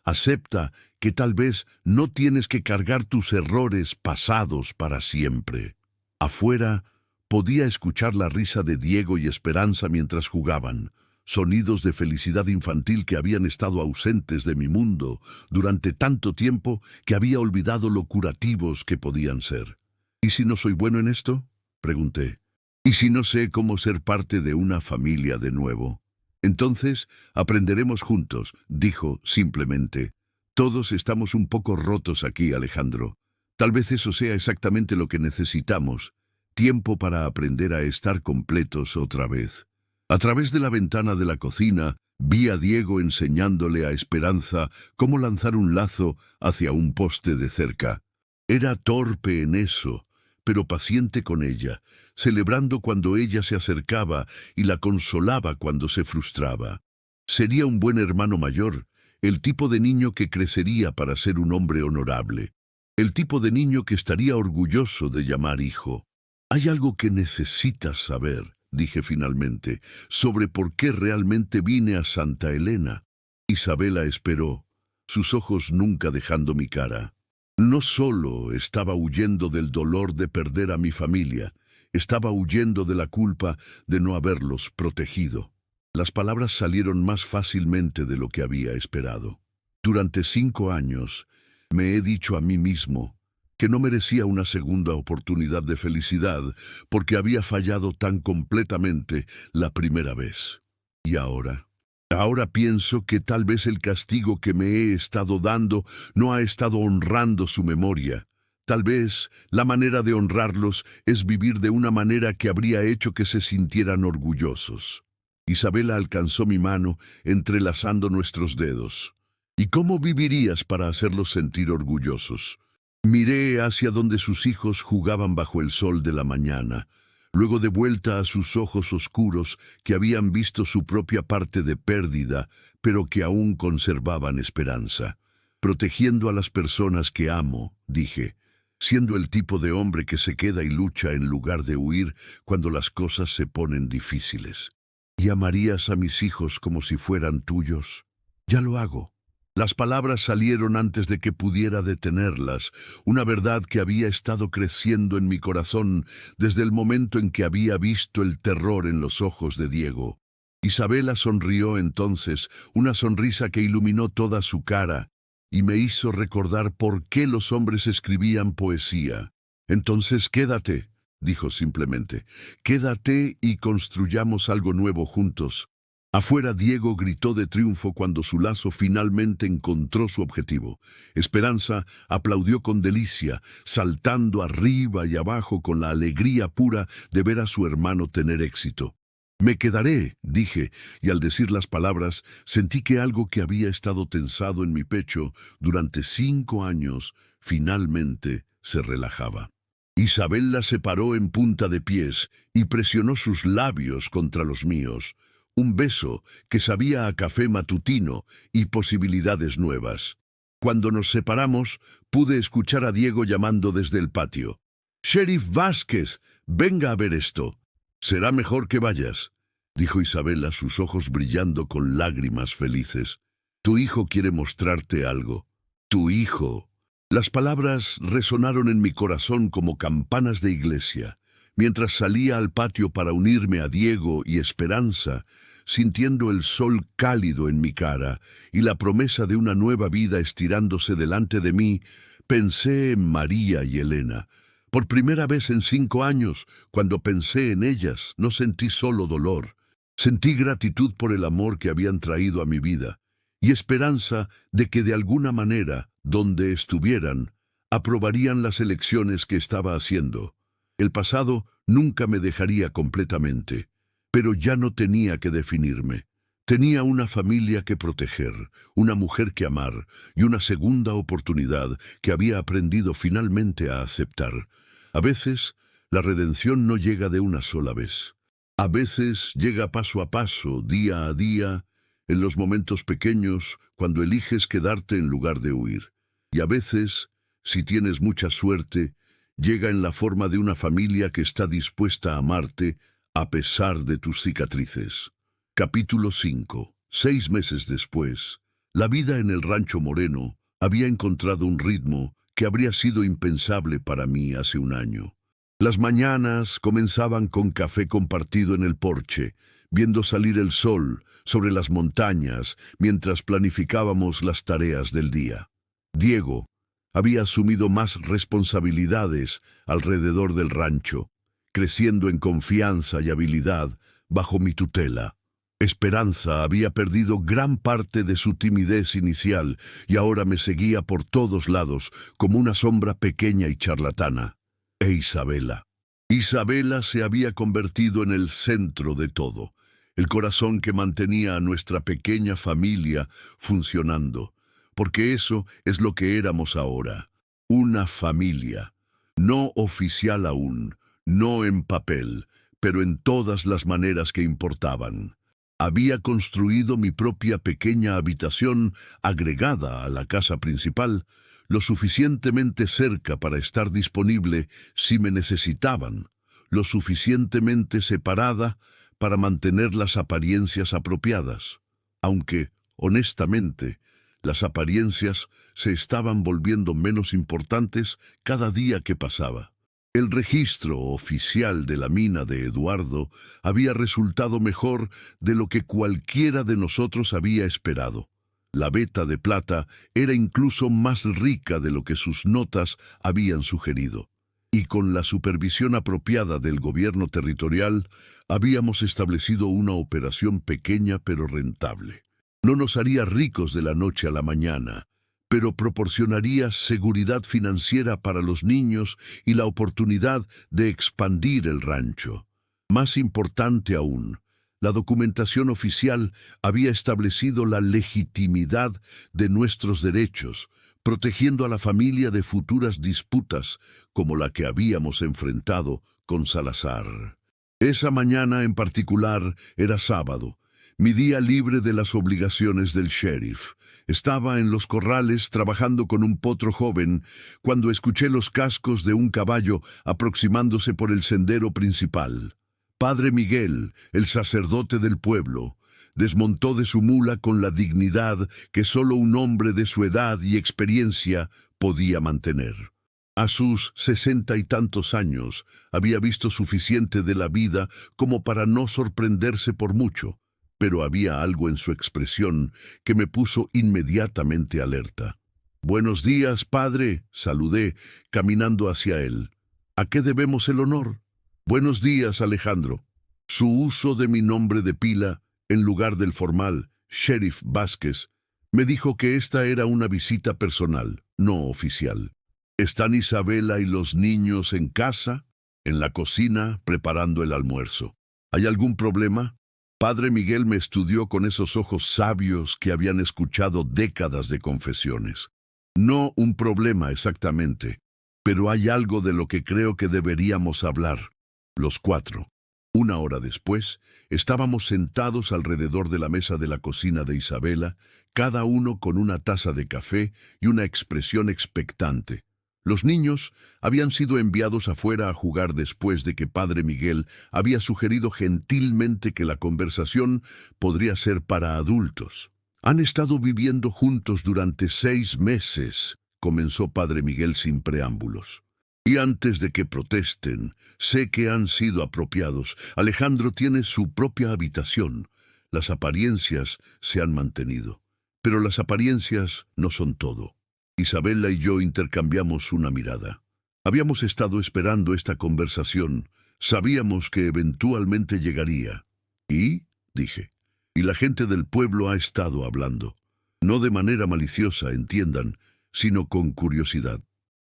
Acepta que tal vez no tienes que cargar tus errores pasados para siempre. Afuera podía escuchar la risa de Diego y Esperanza mientras jugaban, sonidos de felicidad infantil que habían estado ausentes de mi mundo durante tanto tiempo que había olvidado lo curativos que podían ser. ¿Y si no soy bueno en esto?, pregunté. ¿Y si no sé cómo ser parte de una familia de nuevo? Entonces aprenderemos juntos, dijo simplemente. Todos estamos un poco rotos aquí, Alejandro. Tal vez eso sea exactamente lo que necesitamos. Tiempo para aprender a estar completos otra vez. A través de la ventana de la cocina, vi a Diego enseñándole a Esperanza cómo lanzar un lazo hacia un poste de cerca. Era torpe en eso, pero paciente con ella, celebrando cuando ella se acercaba y la consolaba cuando se frustraba. Sería un buen hermano mayor, el tipo de niño que crecería para ser un hombre honorable, el tipo de niño que estaría orgulloso de llamar hijo. Hay algo que necesitas saber, dije finalmente, sobre por qué realmente vine a Santa Elena. Isabela esperó, sus ojos nunca dejando mi cara. No solo estaba huyendo del dolor de perder a mi familia, estaba huyendo de la culpa de no haberlos protegido. Las palabras salieron más fácilmente de lo que había esperado. Durante 5 años me he dicho a mí mismo que no merecía una segunda oportunidad de felicidad porque había fallado tan completamente la primera vez. ¿Y ahora? Ahora pienso que tal vez el castigo que me he estado dando no ha estado honrando su memoria. Tal vez la manera de honrarlos es vivir de una manera que habría hecho que se sintieran orgullosos. Isabela alcanzó mi mano, entrelazando nuestros dedos. ¿Y cómo vivirías para hacerlos sentir orgullosos? Miré hacia donde sus hijos jugaban bajo el sol de la mañana. Luego de vuelta a sus ojos oscuros que habían visto su propia parte de pérdida, pero que aún conservaban esperanza. Protegiendo a las personas que amo, dije, siendo el tipo de hombre que se queda y lucha en lugar de huir cuando las cosas se ponen difíciles. ¿Y amarías a mis hijos como si fueran tuyos? Ya lo hago. Las palabras salieron antes de que pudiera detenerlas, una verdad que había estado creciendo en mi corazón desde el momento en que había visto el terror en los ojos de Diego. Isabela sonrió entonces, una sonrisa que iluminó toda su cara, y me hizo recordar por qué los hombres escribían poesía. Entonces quédate, dijo simplemente, quédate y construyamos algo nuevo juntos. Afuera Diego gritó de triunfo cuando su lazo finalmente encontró su objetivo. Esperanza aplaudió con delicia, saltando arriba y abajo con la alegría pura de ver a su hermano tener éxito. Me quedaré, dije, y al decir las palabras sentí que algo que había estado tensado en mi pecho durante 5 años finalmente se relajaba. Isabela se paró en punta de pies y presionó sus labios contra los míos. Un beso que sabía a café matutino y posibilidades nuevas. Cuando nos separamos, pude escuchar a Diego llamando desde el patio. «Sheriff Vázquez, venga a ver esto». «Será mejor que vayas», dijo Isabela, sus ojos brillando con lágrimas felices. «Tu hijo quiere mostrarte algo». «Tu hijo». Las palabras resonaron en mi corazón como campanas de iglesia. Mientras salía al patio para unirme a Diego y Esperanza, sintiendo el sol cálido en mi cara y la promesa de una nueva vida estirándose delante de mí, pensé en María y Elena. Por primera vez en 5 años, cuando pensé en ellas, no sentí solo dolor. Sentí gratitud por el amor que habían traído a mi vida y esperanza de que de alguna manera, donde estuvieran, aprobarían las elecciones que estaba haciendo. El pasado nunca me dejaría completamente, pero ya no tenía que definirme. Tenía una familia que proteger, una mujer que amar y una segunda oportunidad que había aprendido finalmente a aceptar. A veces, la redención no llega de una sola vez. A veces llega paso a paso, día a día, en los momentos pequeños, cuando eliges quedarte en lugar de huir. Y a veces, si tienes mucha suerte, llega en la forma de una familia que está dispuesta a amarte, a pesar de tus cicatrices. Capítulo 5. 6 meses después, la vida en el Rancho Moreno había encontrado un ritmo que habría sido impensable para mí hace un año. Las mañanas comenzaban con café compartido en el porche, viendo salir el sol sobre las montañas mientras planificábamos las tareas del día. Diego había asumido más responsabilidades alrededor del rancho, creciendo en confianza y habilidad bajo mi tutela. Esperanza había perdido gran parte de su timidez inicial y ahora me seguía por todos lados como una sombra pequeña y charlatana. E Isabela. Isabela se había convertido en el centro de todo, el corazón que mantenía a nuestra pequeña familia funcionando, porque eso es lo que éramos ahora, una familia, no oficial aún, no en papel, pero en todas las maneras que importaban. Había construido mi propia pequeña habitación agregada a la casa principal, lo suficientemente cerca para estar disponible si me necesitaban, lo suficientemente separada para mantener las apariencias apropiadas, aunque, honestamente, las apariencias se estaban volviendo menos importantes cada día que pasaba. El registro oficial de la mina de Eduardo había resultado mejor de lo que cualquiera de nosotros había esperado. La veta de plata era incluso más rica de lo que sus notas habían sugerido. Y con la supervisión apropiada del gobierno territorial, habíamos establecido una operación pequeña pero rentable. No nos haría ricos de la noche a la mañana, pero proporcionaría seguridad financiera para los niños y la oportunidad de expandir el rancho. Más importante aún, la documentación oficial había establecido la legitimidad de nuestros derechos, protegiendo a la familia de futuras disputas como la que habíamos enfrentado con Salazar. Esa mañana en particular era sábado, mi día libre de las obligaciones del sheriff. Estaba en los corrales trabajando con un potro joven cuando escuché los cascos de un caballo aproximándose por el sendero principal. Padre Miguel, el sacerdote del pueblo, desmontó de su mula con la dignidad que solo un hombre de su edad y experiencia podía mantener. A sus 60 y tantos años había visto suficiente de la vida como para no sorprenderse por mucho, pero había algo en su expresión que me puso inmediatamente alerta. «Buenos días, padre», saludé, caminando hacia él. «¿A qué debemos el honor?» «Buenos días, Alejandro». Su uso de mi nombre de pila, en lugar del formal, Sheriff Vázquez, me dijo que esta era una visita personal, no oficial. «¿Están Isabela y los niños en casa?» «En la cocina, preparando el almuerzo». «¿Hay algún problema?» Padre Miguel me estudió con esos ojos sabios que habían escuchado décadas de confesiones. «No un problema exactamente, pero hay algo de lo que creo que deberíamos hablar». Los cuatro. Una hora después, estábamos sentados alrededor de la mesa de la cocina de Isabela, cada uno con una taza de café y una expresión expectante. Los niños habían sido enviados afuera a jugar después de que Padre Miguel había sugerido gentilmente que la conversación podría ser para adultos. «Han estado viviendo juntos durante 6 meses», comenzó Padre Miguel sin preámbulos. «Y antes de que protesten, sé que han sido apropiados. Alejandro tiene su propia habitación. Las apariencias se han mantenido. Pero las apariencias no son todo». Isabela y yo intercambiamos una mirada. Habíamos estado esperando esta conversación. Sabíamos que eventualmente llegaría. «¿Y?» dije. «Y la gente del pueblo ha estado hablando. No de manera maliciosa, entiendan, sino con curiosidad.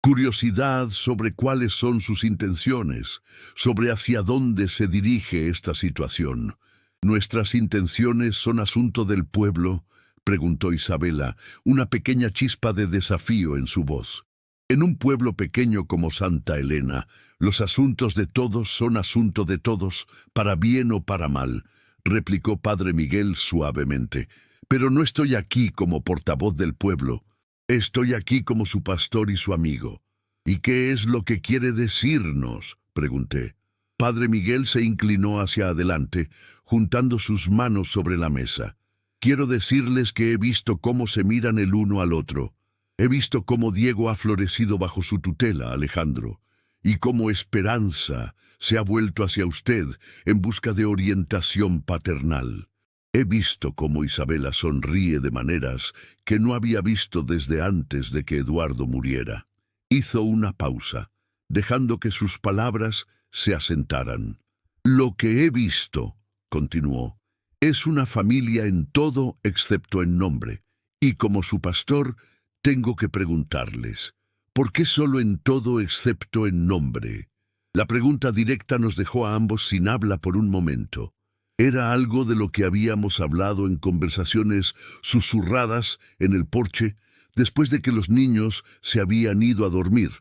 Curiosidad sobre cuáles son sus intenciones, sobre hacia dónde se dirige esta situación. ¿Nuestras intenciones son asunto del pueblo?», preguntó Isabela, una pequeña chispa de desafío en su voz. «En un pueblo pequeño como Santa Elena, los asuntos de todos son asunto de todos, para bien o para mal», replicó Padre Miguel suavemente. «Pero no estoy aquí como portavoz del pueblo. Estoy aquí como su pastor y su amigo». «¿Y qué es lo que quiere decirnos?», pregunté. Padre Miguel se inclinó hacia adelante, juntando sus manos sobre la mesa. Quiero decirles que he visto cómo se miran el uno al otro. He visto cómo Diego ha florecido bajo su tutela, Alejandro, y cómo Esperanza se ha vuelto hacia usted en busca de orientación paternal. He visto cómo Isabela sonríe de maneras que no había visto desde antes de que Eduardo muriera. Hizo una pausa, dejando que sus palabras se asentaran. Lo que he visto, continuó, es una familia en todo excepto en nombre, y como su pastor, tengo que preguntarles, ¿por qué solo en todo excepto en nombre? La pregunta directa nos dejó a ambos sin habla por un momento. Era algo de lo que habíamos hablado en conversaciones susurradas en el porche después de que los niños se habían ido a dormir,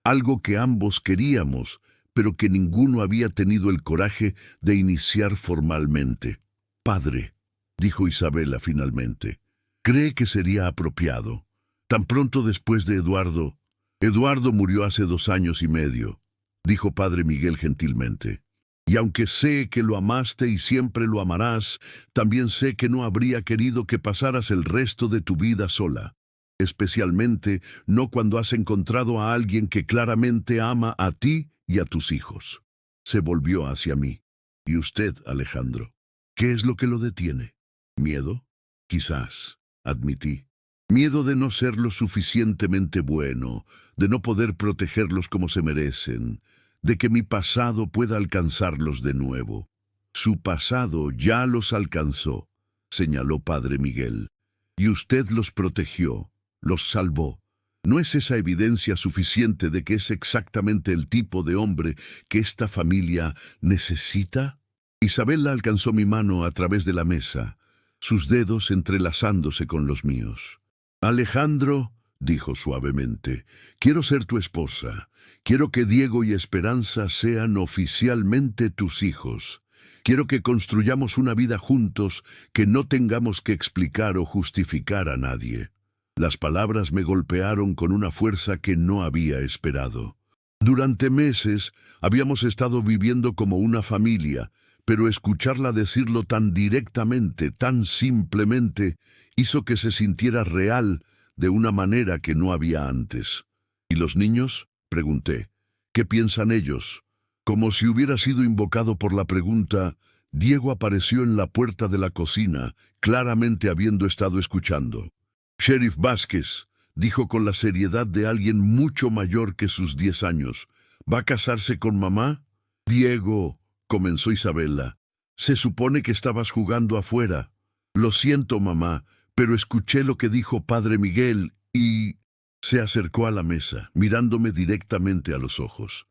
algo que ambos queríamos, pero que ninguno había tenido el coraje de iniciar formalmente. Padre, dijo Isabela finalmente, ¿cree que sería apropiado? Tan pronto después de Eduardo. Eduardo murió hace 2 años y medio, dijo Padre Miguel gentilmente. Y aunque sé que lo amaste y siempre lo amarás, también sé que no habría querido que pasaras el resto de tu vida sola. Especialmente no cuando has encontrado a alguien que claramente ama a ti y a tus hijos. Se volvió hacia mí. ¿Y usted, Alejandro? ¿Qué es lo que lo detiene? ¿Miedo? Quizás, admití. Miedo de no ser lo suficientemente bueno, de no poder protegerlos como se merecen, de que mi pasado pueda alcanzarlos de nuevo. Su pasado ya los alcanzó, señaló Padre Miguel, y usted los protegió, los salvó. ¿No es esa evidencia suficiente de que es exactamente el tipo de hombre que esta familia necesita? Isabela alcanzó mi mano a través de la mesa, sus dedos entrelazándose con los míos. Alejandro, dijo suavemente, quiero ser tu esposa. Quiero que Diego y Esperanza sean oficialmente tus hijos. Quiero que construyamos una vida juntos que no tengamos que explicar o justificar a nadie. Las palabras me golpearon con una fuerza que no había esperado. Durante meses habíamos estado viviendo como una familia, pero escucharla decirlo tan directamente, tan simplemente, hizo que se sintiera real de una manera que no había antes. ¿Y los niños?, pregunté. ¿Qué piensan ellos? Como si hubiera sido invocado por la pregunta, Diego apareció en la puerta de la cocina, claramente habiendo estado escuchando. Sheriff Vázquez, dijo con la seriedad de alguien mucho mayor que sus 10 años, ¿va a casarse con mamá? Diego, comenzó Isabela, se supone que estabas jugando afuera. Lo siento, mamá, pero escuché lo que dijo Padre Miguel y... Se acercó a la mesa, mirándome directamente a los ojos.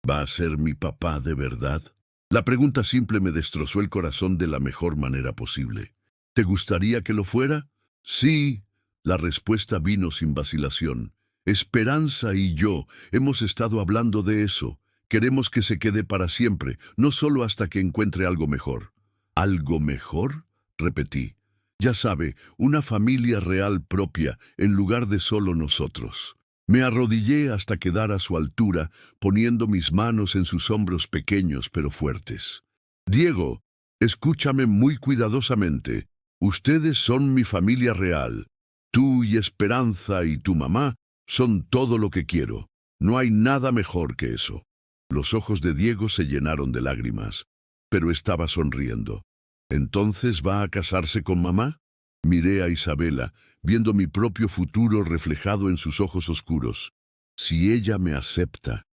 ¿Va a ser mi papá de verdad? La pregunta simple me destrozó el corazón de la mejor manera posible. ¿Te gustaría que lo fuera? Sí. La respuesta vino sin vacilación. Esperanza y yo hemos estado hablando de eso. Queremos que se quede para siempre, no solo hasta que encuentre algo mejor. ¿Algo mejor?, repetí. Ya sabe, una familia real propia, en lugar de solo nosotros. Me arrodillé hasta quedar a su altura, poniendo mis manos en sus hombros pequeños pero fuertes. Diego, escúchame muy cuidadosamente. Ustedes son mi familia real. Tú y Esperanza y tu mamá son todo lo que quiero. No hay nada mejor que eso. Los ojos de Diego se llenaron de lágrimas, pero estaba sonriendo. ¿Entonces va a casarse con mamá? Miré a Isabela, viendo mi propio futuro reflejado en sus ojos oscuros. Si ella me acepta.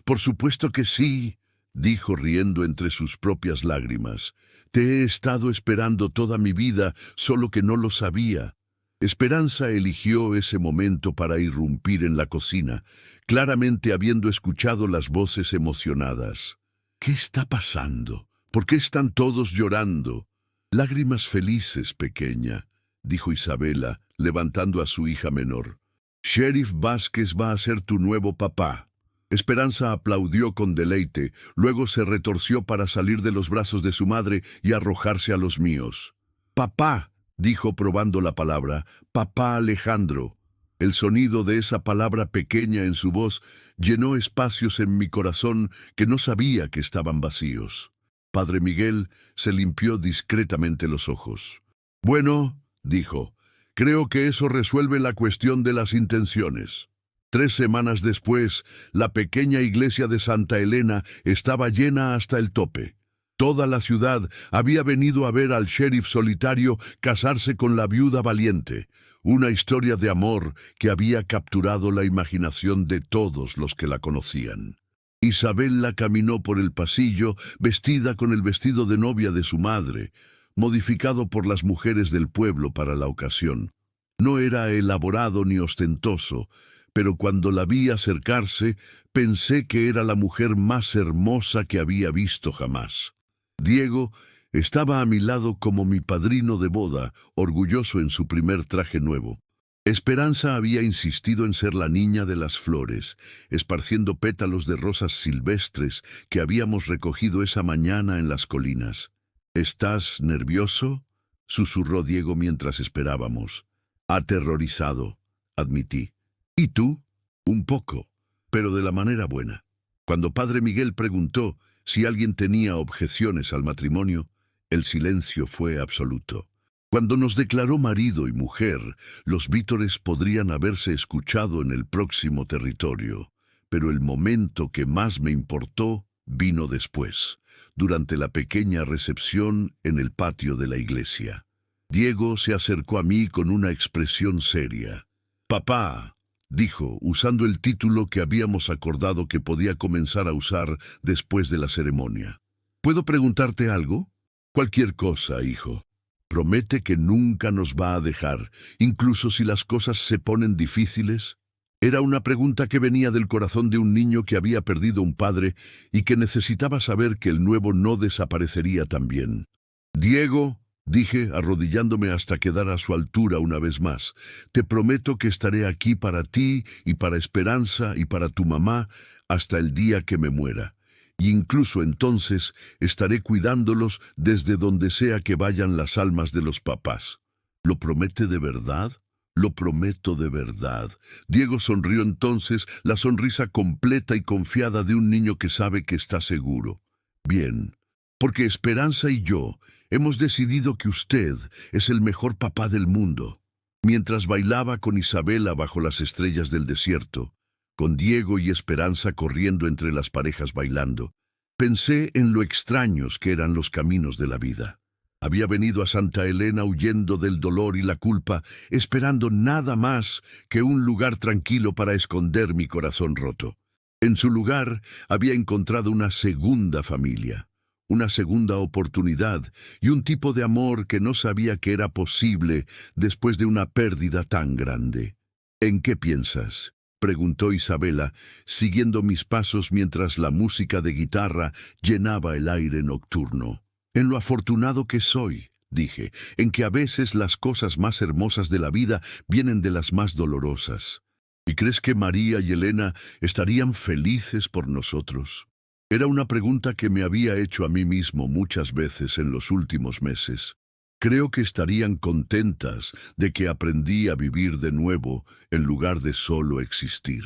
Por supuesto que sí, dijo riendo entre sus propias lágrimas. Te he estado esperando toda mi vida, solo que no lo sabía. Esperanza eligió ese momento para irrumpir en la cocina, claramente habiendo escuchado las voces emocionadas. ¿Qué está pasando? ¿Por qué están todos llorando? Lágrimas felices, pequeña, dijo Isabela, levantando a su hija menor. Sheriff Vázquez va a ser tu nuevo papá. Esperanza aplaudió con deleite, luego se retorció para salir de los brazos de su madre y arrojarse a los míos. Papá, dijo probando la palabra, papá Alejandro. El sonido de esa palabra pequeña en su voz llenó espacios en mi corazón que no sabía que estaban vacíos. Padre Miguel se limpió discretamente los ojos. «Bueno», dijo, «creo que eso resuelve la cuestión de las intenciones». 3 semanas después, la pequeña iglesia de Santa Elena estaba llena hasta el tope. Toda la ciudad había venido a ver al sheriff solitario casarse con la viuda valiente, una historia de amor que había capturado la imaginación de todos los que la conocían. Isabela caminó por el pasillo vestida con el vestido de novia de su madre, modificado por las mujeres del pueblo para la ocasión. No era elaborado ni ostentoso, pero cuando la vi acercarse, pensé que era la mujer más hermosa que había visto jamás. Diego estaba a mi lado como mi padrino de boda, orgulloso en su primer traje nuevo. Esperanza había insistido en ser la niña de las flores, esparciendo pétalos de rosas silvestres que habíamos recogido esa mañana en las colinas. «¿Estás nervioso?», susurró Diego mientras esperábamos. «Aterrorizado», admití. «¿Y tú?». «Un poco, pero de la manera buena». Cuando Padre Miguel preguntó si alguien tenía objeciones al matrimonio, el silencio fue absoluto. Cuando nos declaró marido y mujer, los vítores podrían haberse escuchado en el próximo territorio, pero el momento que más me importó vino después, durante la pequeña recepción en el patio de la iglesia. Diego se acercó a mí con una expresión seria. «Papá», dijo, usando el título que habíamos acordado que podía comenzar a usar después de la ceremonia. «¿Puedo preguntarte algo?». «Cualquier cosa, hijo. Promete que nunca nos va a dejar, incluso si las cosas se ponen difíciles». Era una pregunta que venía del corazón de un niño que había perdido un padre y que necesitaba saber que el nuevo no desaparecería también. «Diego», dije, arrodillándome hasta quedar a su altura una vez más, «te prometo que estaré aquí para ti y para Esperanza y para tu mamá hasta el día que me muera. Y incluso entonces estaré cuidándolos desde donde sea que vayan las almas de los papás». «¿Lo promete de verdad?». «Lo prometo de verdad». Diego sonrió entonces, la sonrisa completa y confiada de un niño que sabe que está seguro. «Bien, porque Esperanza y yo hemos decidido que usted es el mejor papá del mundo». Mientras bailaba con Isabela bajo las estrellas del desierto, con Diego y Esperanza corriendo entre las parejas bailando, pensé en lo extraños que eran los caminos de la vida. Había venido a Santa Elena huyendo del dolor y la culpa, esperando nada más que un lugar tranquilo para esconder mi corazón roto. En su lugar había encontrado una segunda familia, una segunda oportunidad y un tipo de amor que no sabía que era posible después de una pérdida tan grande. «¿En qué piensas?», preguntó Isabela, siguiendo mis pasos mientras la música de guitarra llenaba el aire nocturno. «En lo afortunado que soy», dije, «en que a veces las cosas más hermosas de la vida vienen de las más dolorosas». «¿Y crees que María y Elena estarían felices por nosotros?». Era una pregunta que me había hecho a mí mismo muchas veces en los últimos meses. «Creo que estarían contentas de que aprendí a vivir de nuevo en lugar de solo existir».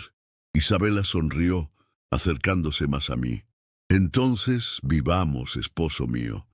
Isabela sonrió, acercándose más a mí. «Entonces vivamos, esposo mío.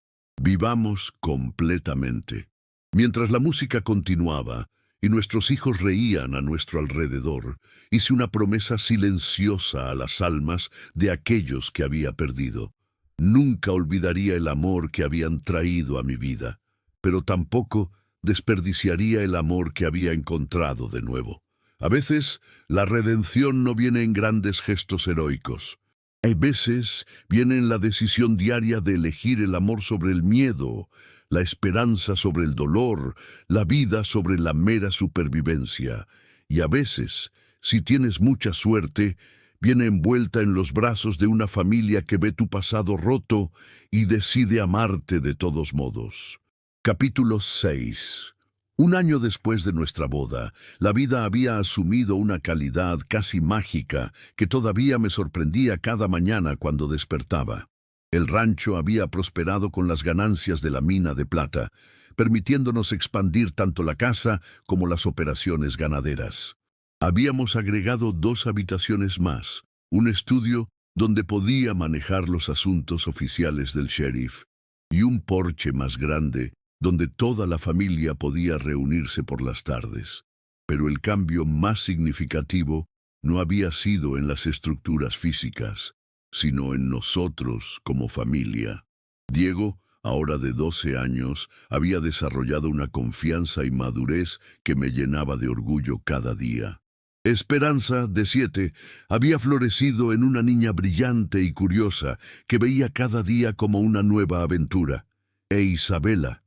Vivamos completamente». Mientras la música continuaba y nuestros hijos reían a nuestro alrededor, hice una promesa silenciosa a las almas de aquellos que había perdido. Nunca olvidaría el amor que habían traído a mi vida, pero tampoco desperdiciaría el amor que había encontrado de nuevo. A veces, la redención no viene en grandes gestos heroicos. A veces viene en la decisión diaria de elegir el amor sobre el miedo, la esperanza sobre el dolor, la vida sobre la mera supervivencia. Y a veces, si tienes mucha suerte, viene envuelta en los brazos de una familia que ve tu pasado roto y decide amarte de todos modos. Capítulo 6. Un año después de nuestra boda, la vida había asumido una calidad casi mágica que todavía me sorprendía cada mañana cuando despertaba. El rancho había prosperado con las ganancias de la mina de plata, permitiéndonos expandir tanto la casa como las operaciones ganaderas. Habíamos agregado 2 habitaciones más, un estudio donde podía manejar los asuntos oficiales del sheriff, y un porche más grande donde toda la familia podía reunirse por las tardes. Pero el cambio más significativo no había sido en las estructuras físicas, sino en nosotros como familia. Diego, ahora de 12 años, había desarrollado una confianza y madurez que me llenaba de orgullo cada día. Esperanza, de 7, había florecido en una niña brillante y curiosa que veía cada día como una nueva aventura. E Isabela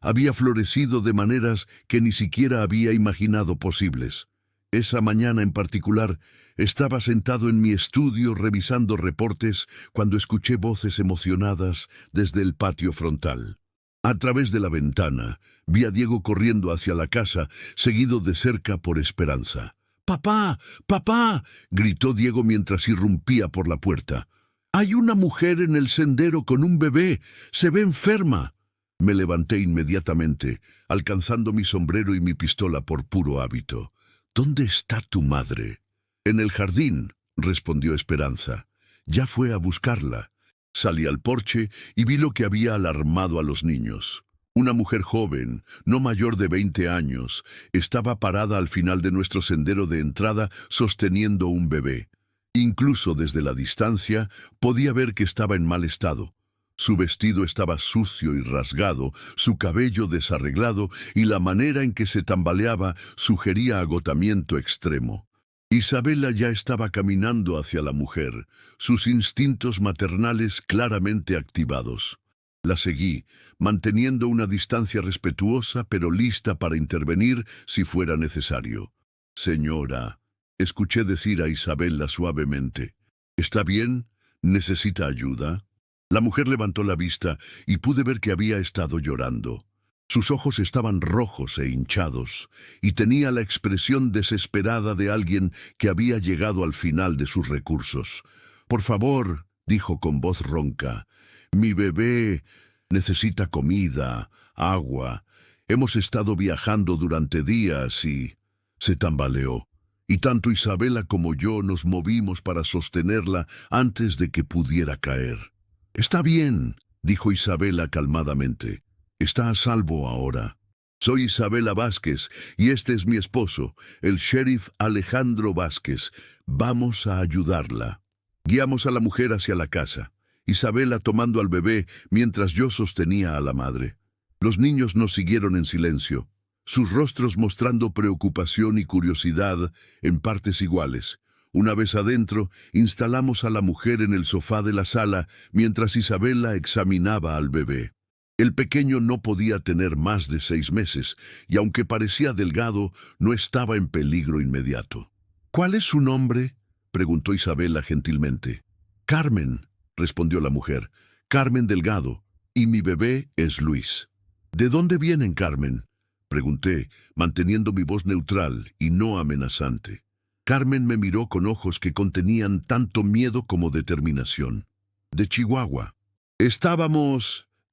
había florecido de maneras que ni siquiera había imaginado posibles. Esa mañana en particular, estaba sentado en mi estudio revisando reportes cuando escuché voces emocionadas desde el patio frontal. A través de la ventana, vi a Diego corriendo hacia la casa, seguido de cerca por Esperanza. «¡Papá! ¡Papá!», gritó Diego mientras irrumpía por la puerta. «Hay una mujer en el sendero con un bebé. Se ve enferma». Me levanté inmediatamente, alcanzando mi sombrero y mi pistola por puro hábito. «¿Dónde está tu madre?» «En el jardín», respondió Esperanza. «Ya fue a buscarla». Salí al porche y vi lo que había alarmado a los niños. Una mujer joven, no mayor de 20 años, estaba parada al final de nuestro sendero de entrada sosteniendo un bebé. Incluso desde la distancia podía ver que estaba en mal estado. Su vestido estaba sucio y rasgado, su cabello desarreglado y la manera en que se tambaleaba sugería agotamiento extremo. Isabela ya estaba caminando hacia la mujer, sus instintos maternales claramente activados. La seguí, manteniendo una distancia respetuosa pero lista para intervenir si fuera necesario. «Señora», escuché decir a Isabela suavemente. «¿Está bien? ¿Necesita ayuda?». La mujer levantó la vista y pude ver que había estado llorando. Sus ojos estaban rojos e hinchados, y tenía la expresión desesperada de alguien que había llegado al final de sus recursos. «Por favor», dijo con voz ronca, «mi bebé necesita comida, agua. Hemos estado viajando durante días y...». Se tambaleó, y tanto Isabela como yo nos movimos para sostenerla antes de que pudiera caer. «Está bien», dijo Isabela calmadamente. «Está a salvo ahora. Soy Isabela Vázquez y este es mi esposo, el sheriff Alejandro Vázquez. Vamos a ayudarla». Guiamos a la mujer hacia la casa, Isabela tomando al bebé mientras yo sostenía a la madre. Los niños nos siguieron en silencio, sus rostros mostrando preocupación y curiosidad en partes iguales. Una vez adentro, instalamos a la mujer en el sofá de la sala mientras Isabela examinaba al bebé. El pequeño no podía tener más de 6 meses, y aunque parecía delgado, no estaba en peligro inmediato. «¿Cuál es su nombre?», preguntó Isabela gentilmente. «Carmen», respondió la mujer. «Carmen Delgado, y mi bebé es Luis». «¿De dónde vienen, Carmen?», pregunté, manteniendo mi voz neutral y no amenazante. Carmen me miró con ojos que contenían tanto miedo como determinación. «De Chihuahua».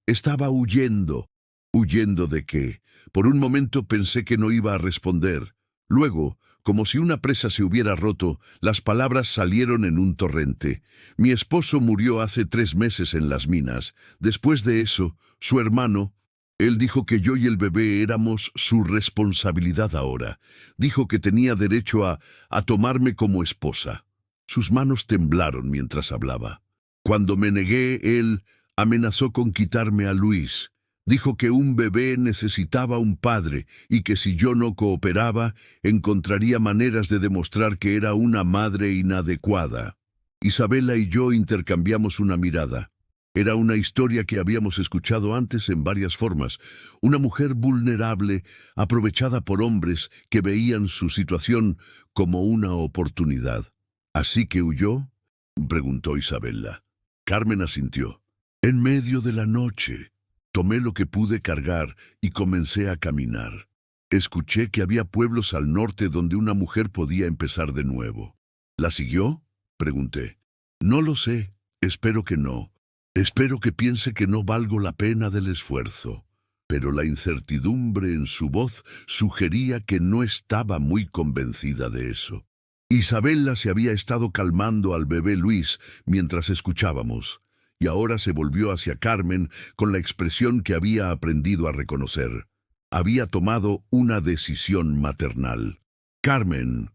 Estaba huyendo». «¿Huyendo de qué?». Por un momento pensé que no iba a responder. Luego, como si una presa se hubiera roto, las palabras salieron en un torrente. «Mi esposo murió hace 3 meses en las minas. Después de eso, su hermano... Él dijo que yo y el bebé éramos su responsabilidad ahora. Dijo que tenía derecho a tomarme como esposa». Sus manos temblaron mientras hablaba. «Cuando me negué, él amenazó con quitarme a Luis. Dijo que un bebé necesitaba un padre y que si yo no cooperaba, encontraría maneras de demostrar que era una madre inadecuada». Isabela y yo intercambiamos una mirada. Era una historia que habíamos escuchado antes en varias formas. Una mujer vulnerable, aprovechada por hombres que veían su situación como una oportunidad. «¿Así que huyó?», preguntó Isabela. Carmen asintió. «En medio de la noche, tomé lo que pude cargar y comencé a caminar. Escuché que había pueblos al norte donde una mujer podía empezar de nuevo». «¿La siguió?», pregunté. «No lo sé. Espero que no. Espero que piense que no valgo la pena del esfuerzo». pero la incertidumbre en su voz sugería que no estaba muy convencida de eso. Isabela se había estado calmando al bebé Luis mientras escuchábamos, y ahora se volvió hacia Carmen con la expresión que había aprendido a reconocer. Había tomado una decisión maternal. «Carmen»,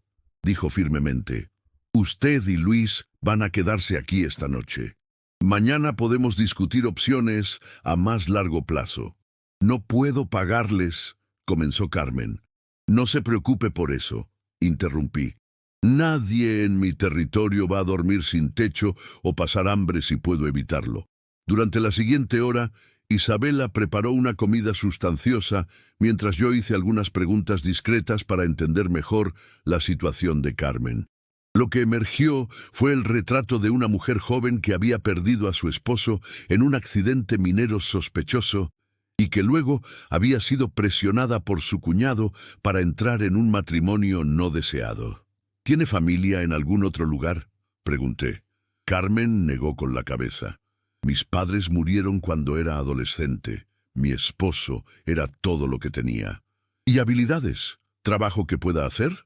dijo firmemente, «usted y Luis van a quedarse aquí esta noche. Mañana podemos discutir opciones a más largo plazo». «No puedo pagarles», comenzó Carmen. «No se preocupe por eso», interrumpí. «Nadie en mi territorio va a dormir sin techo o pasar hambre si puedo evitarlo». Durante la siguiente hora, Isabela preparó una comida sustanciosa mientras yo hice algunas preguntas discretas para entender mejor la situación de Carmen. Lo que emergió fue el retrato de una mujer joven que había perdido a su esposo en un accidente minero sospechoso y que luego había sido presionada por su cuñado para entrar en un matrimonio no deseado. «¿Tiene familia en algún otro lugar?», pregunté. Carmen negó con la cabeza. «Mis padres murieron cuando era adolescente. Mi esposo era todo lo que tenía». «¿Y habilidades? ¿Trabajo que pueda hacer?»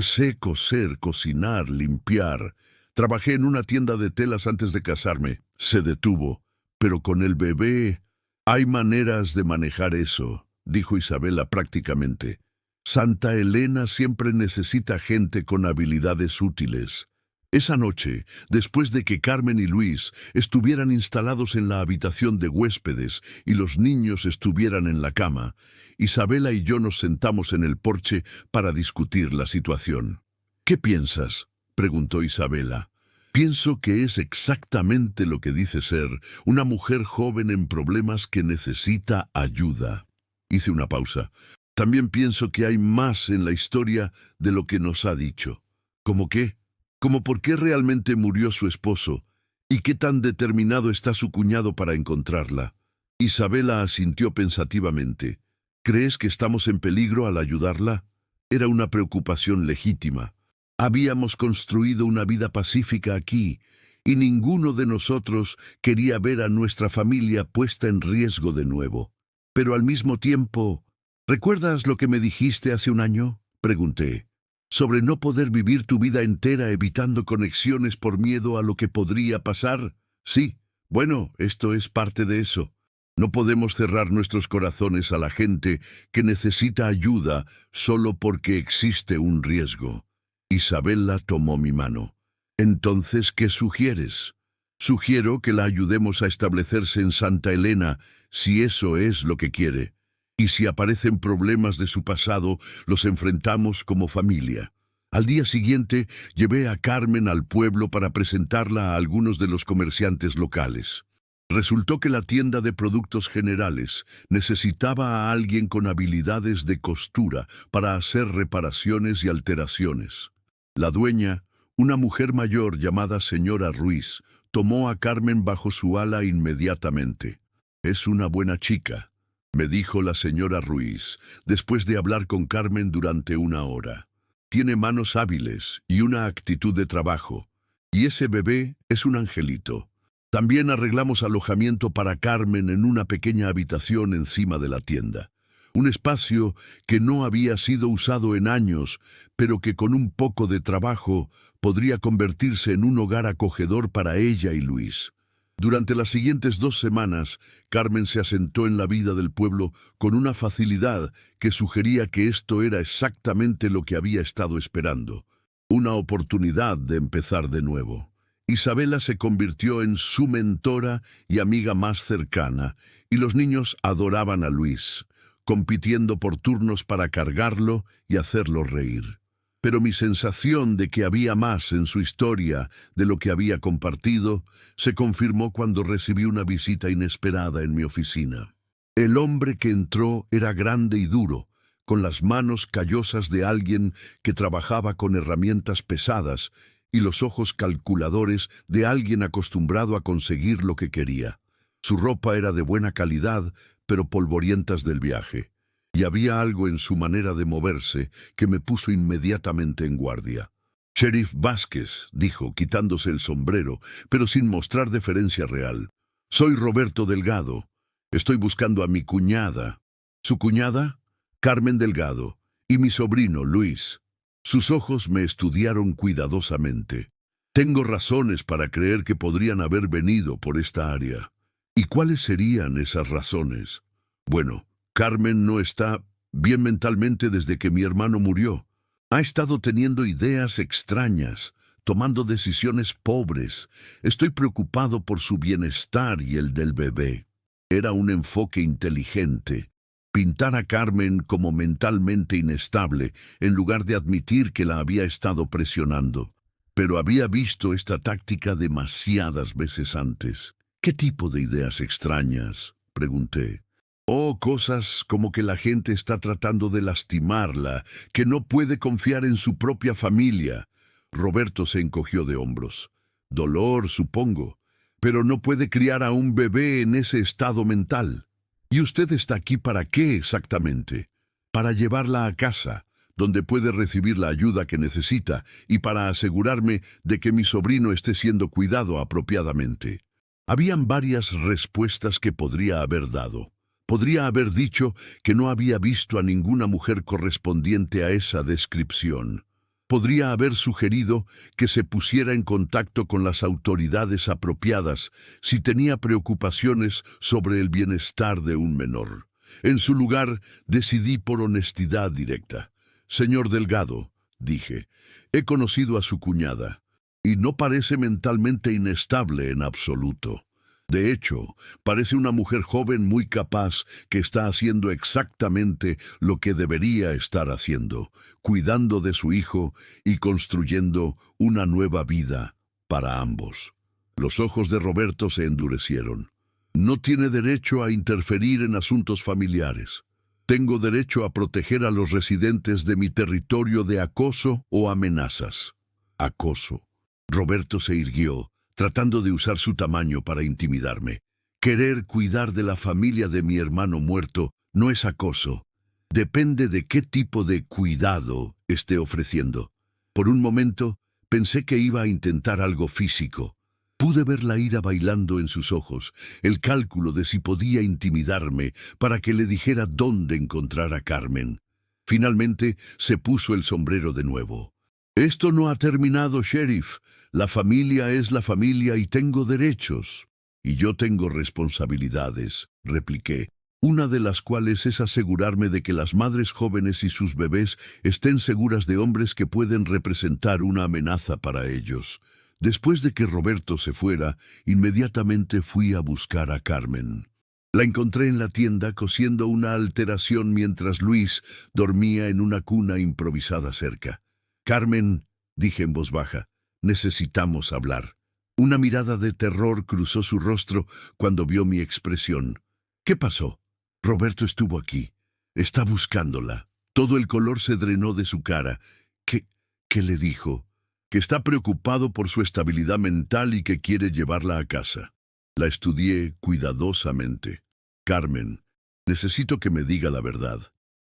«Sé coser, cocinar, limpiar. Trabajé en una tienda de telas antes de casarme». Se detuvo. «Pero con el bebé...» «Hay maneras de manejar eso», dijo Isabela prácticamente. «Santa Elena siempre necesita gente con habilidades útiles». Esa noche, después de que Carmen y Luis estuvieran instalados en la habitación de huéspedes y los niños estuvieran en la cama, Isabela y yo nos sentamos en el porche para discutir la situación. «¿Qué piensas?», preguntó Isabela. «Pienso que es exactamente lo que dice ser una mujer joven en problemas que necesita ayuda». Hice una pausa. «También pienso que hay más en la historia de lo que nos ha dicho». «¿Cómo qué?». «Como por qué realmente murió su esposo y qué tan determinado está su cuñado para encontrarla». Isabela asintió pensativamente. «¿Crees que estamos en peligro al ayudarla?». Era una preocupación legítima. Habíamos construido una vida pacífica aquí y ninguno de nosotros quería ver a nuestra familia puesta en riesgo de nuevo. Pero al mismo tiempo, «¿Recuerdas lo que me dijiste hace un año?», pregunté. «Sobre no poder vivir tu vida entera evitando conexiones por miedo a lo que podría pasar». «Sí, bueno, esto es parte de eso. No podemos cerrar nuestros corazones a la gente que necesita ayuda solo porque existe un riesgo». Isabela tomó mi mano. «Entonces, ¿qué sugieres?». «Sugiero que la ayudemos a establecerse en Santa Elena, si eso es lo que quiere. Y si aparecen problemas de su pasado, los enfrentamos como familia». Al día siguiente, llevé a Carmen al pueblo para presentarla a algunos de los comerciantes locales. Resultó que la tienda de productos generales necesitaba a alguien con habilidades de costura para hacer reparaciones y alteraciones. La dueña, una mujer mayor llamada señora Ruiz, tomó a Carmen bajo su ala inmediatamente. «Es una buena chica», me dijo la señora Ruiz, después de hablar con Carmen durante una hora. «Tiene manos hábiles y una actitud de trabajo. Y ese bebé es un angelito». También arreglamos alojamiento para Carmen en una pequeña habitación encima de la tienda. Un espacio que no había sido usado en años, pero que con un poco de trabajo podría convertirse en un hogar acogedor para ella y Luis. Durante las siguientes 2 semanas, Carmen se asentó en la vida del pueblo con una facilidad que sugería que esto era exactamente lo que había estado esperando. Una oportunidad de empezar de nuevo. Isabela se convirtió en su mentora y amiga más cercana, y los niños adoraban a Luis, compitiendo por turnos para cargarlo y hacerlo reír. Pero mi sensación de que había más en su historia de lo que había compartido se confirmó cuando recibí una visita inesperada en mi oficina. El hombre que entró era grande y duro, con las manos callosas de alguien que trabajaba con herramientas pesadas y los ojos calculadores de alguien acostumbrado a conseguir lo que quería. Su ropa era de buena calidad, pero polvorientas del viaje. Y había algo en su manera de moverse que me puso inmediatamente en guardia. «Sheriff Vázquez», dijo, quitándose el sombrero, pero sin mostrar deferencia real. «Soy Roberto Delgado. Estoy buscando a mi cuñada. ¿Su cuñada? Carmen Delgado. Y mi sobrino, Luis. Sus ojos me estudiaron cuidadosamente. Tengo razones para creer que podrían haber venido por esta área. ¿Y cuáles serían esas razones? Bueno, Carmen no está bien mentalmente desde que mi hermano murió. Ha estado teniendo ideas extrañas, tomando decisiones pobres. Estoy preocupado por su bienestar y el del bebé. Era un enfoque inteligente. Pintar a Carmen como mentalmente inestable, en lugar de admitir que la había estado presionando. Pero había visto esta táctica demasiadas veces antes. ¿Qué tipo de ideas extrañas?, pregunté. Oh, cosas como que la gente está tratando de lastimarla, que no puede confiar en su propia familia. Roberto se encogió de hombros. Dolor, supongo, pero no puede criar a un bebé en ese estado mental. ¿Y usted está aquí para qué exactamente? Para llevarla a casa, donde puede recibir la ayuda que necesita, y para asegurarme de que mi sobrino esté siendo cuidado apropiadamente. Habían varias respuestas que podría haber dado. Podría haber dicho que no había visto a ninguna mujer correspondiente a esa descripción. Podría haber sugerido que se pusiera en contacto con las autoridades apropiadas si tenía preocupaciones sobre el bienestar de un menor. En su lugar, decidí por honestidad directa. Señor Delgado, dije, he conocido a su cuñada, y no parece mentalmente inestable en absoluto. De hecho, parece una mujer joven muy capaz que está haciendo exactamente lo que debería estar haciendo, cuidando de su hijo y construyendo una nueva vida para ambos. Los ojos de Roberto se endurecieron. No tiene derecho a interferir en asuntos familiares. Tengo derecho a proteger a los residentes de mi territorio de acoso o amenazas. Acoso. Roberto se irguió, tratando de usar su tamaño para intimidarme. Querer cuidar de la familia de mi hermano muerto no es acoso. Depende de qué tipo de cuidado esté ofreciendo. Por un momento, pensé que iba a intentar algo físico. Pude ver la ira bailando en sus ojos, el cálculo de si podía intimidarme para que le dijera dónde encontrar a Carmen. Finalmente, se puso el sombrero de nuevo. Esto no ha terminado, sheriff. La familia es la familia y tengo derechos. Y yo tengo responsabilidades, repliqué, una de las cuales es asegurarme de que las madres jóvenes y sus bebés estén seguras de hombres que pueden representar una amenaza para ellos. Después de que Roberto se fuera, inmediatamente fui a buscar a Carmen. La encontré en la tienda cosiendo una alteración mientras Luis dormía en una cuna improvisada cerca. Carmen, dije en voz baja, necesitamos hablar. Una mirada de terror cruzó su rostro cuando vio mi expresión. ¿Qué pasó? Roberto estuvo aquí. Está buscándola. Todo el color se drenó de su cara. ¿Qué le dijo? Que está preocupado por su estabilidad mental y que quiere llevarla a casa. La estudié cuidadosamente. Carmen, necesito que me diga la verdad.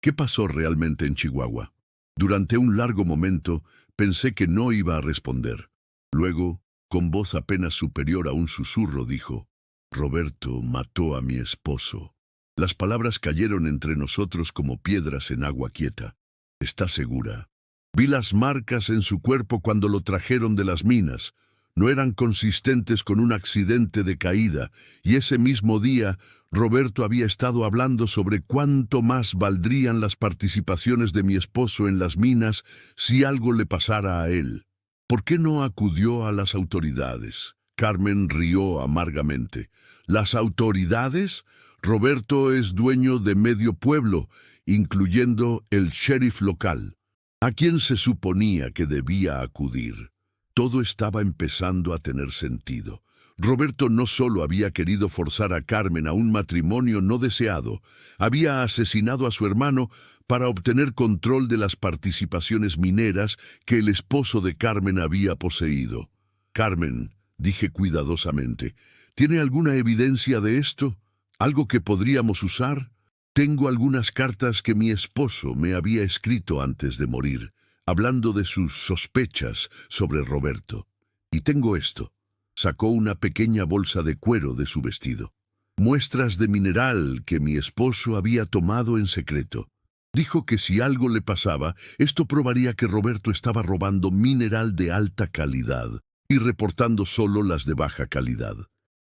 ¿Qué pasó realmente en Chihuahua? Durante un largo momento pensé que no iba a responder. Luego, con voz apenas superior a un susurro, dijo, Roberto mató a mi esposo. Las palabras cayeron entre nosotros como piedras en agua quieta. ¿Está segura? Vi las marcas en su cuerpo cuando lo trajeron de las minas. No eran consistentes con un accidente de caída, y ese mismo día Roberto había estado hablando sobre cuánto más valdrían las participaciones de mi esposo en las minas si algo le pasara a él. ¿Por qué no acudió a las autoridades? Carmen rió amargamente. ¿Las autoridades? Roberto es dueño de medio pueblo, incluyendo el sheriff local. ¿A quién se suponía que debía acudir? Todo estaba empezando a tener sentido. Roberto no solo había querido forzar a Carmen a un matrimonio no deseado, había asesinado a su hermano para obtener control de las participaciones mineras que el esposo de Carmen había poseído. Carmen, dije cuidadosamente, ¿tiene alguna evidencia de esto? ¿Algo que podríamos usar? Tengo algunas cartas que mi esposo me había escrito antes de morir, hablando de sus sospechas sobre Roberto. Y tengo esto. Sacó una pequeña bolsa de cuero de su vestido. muestras de mineral que mi esposo había tomado en secreto. Dijo que si algo le pasaba, esto probaría que Roberto estaba robando mineral de alta calidad y reportando solo las de baja calidad.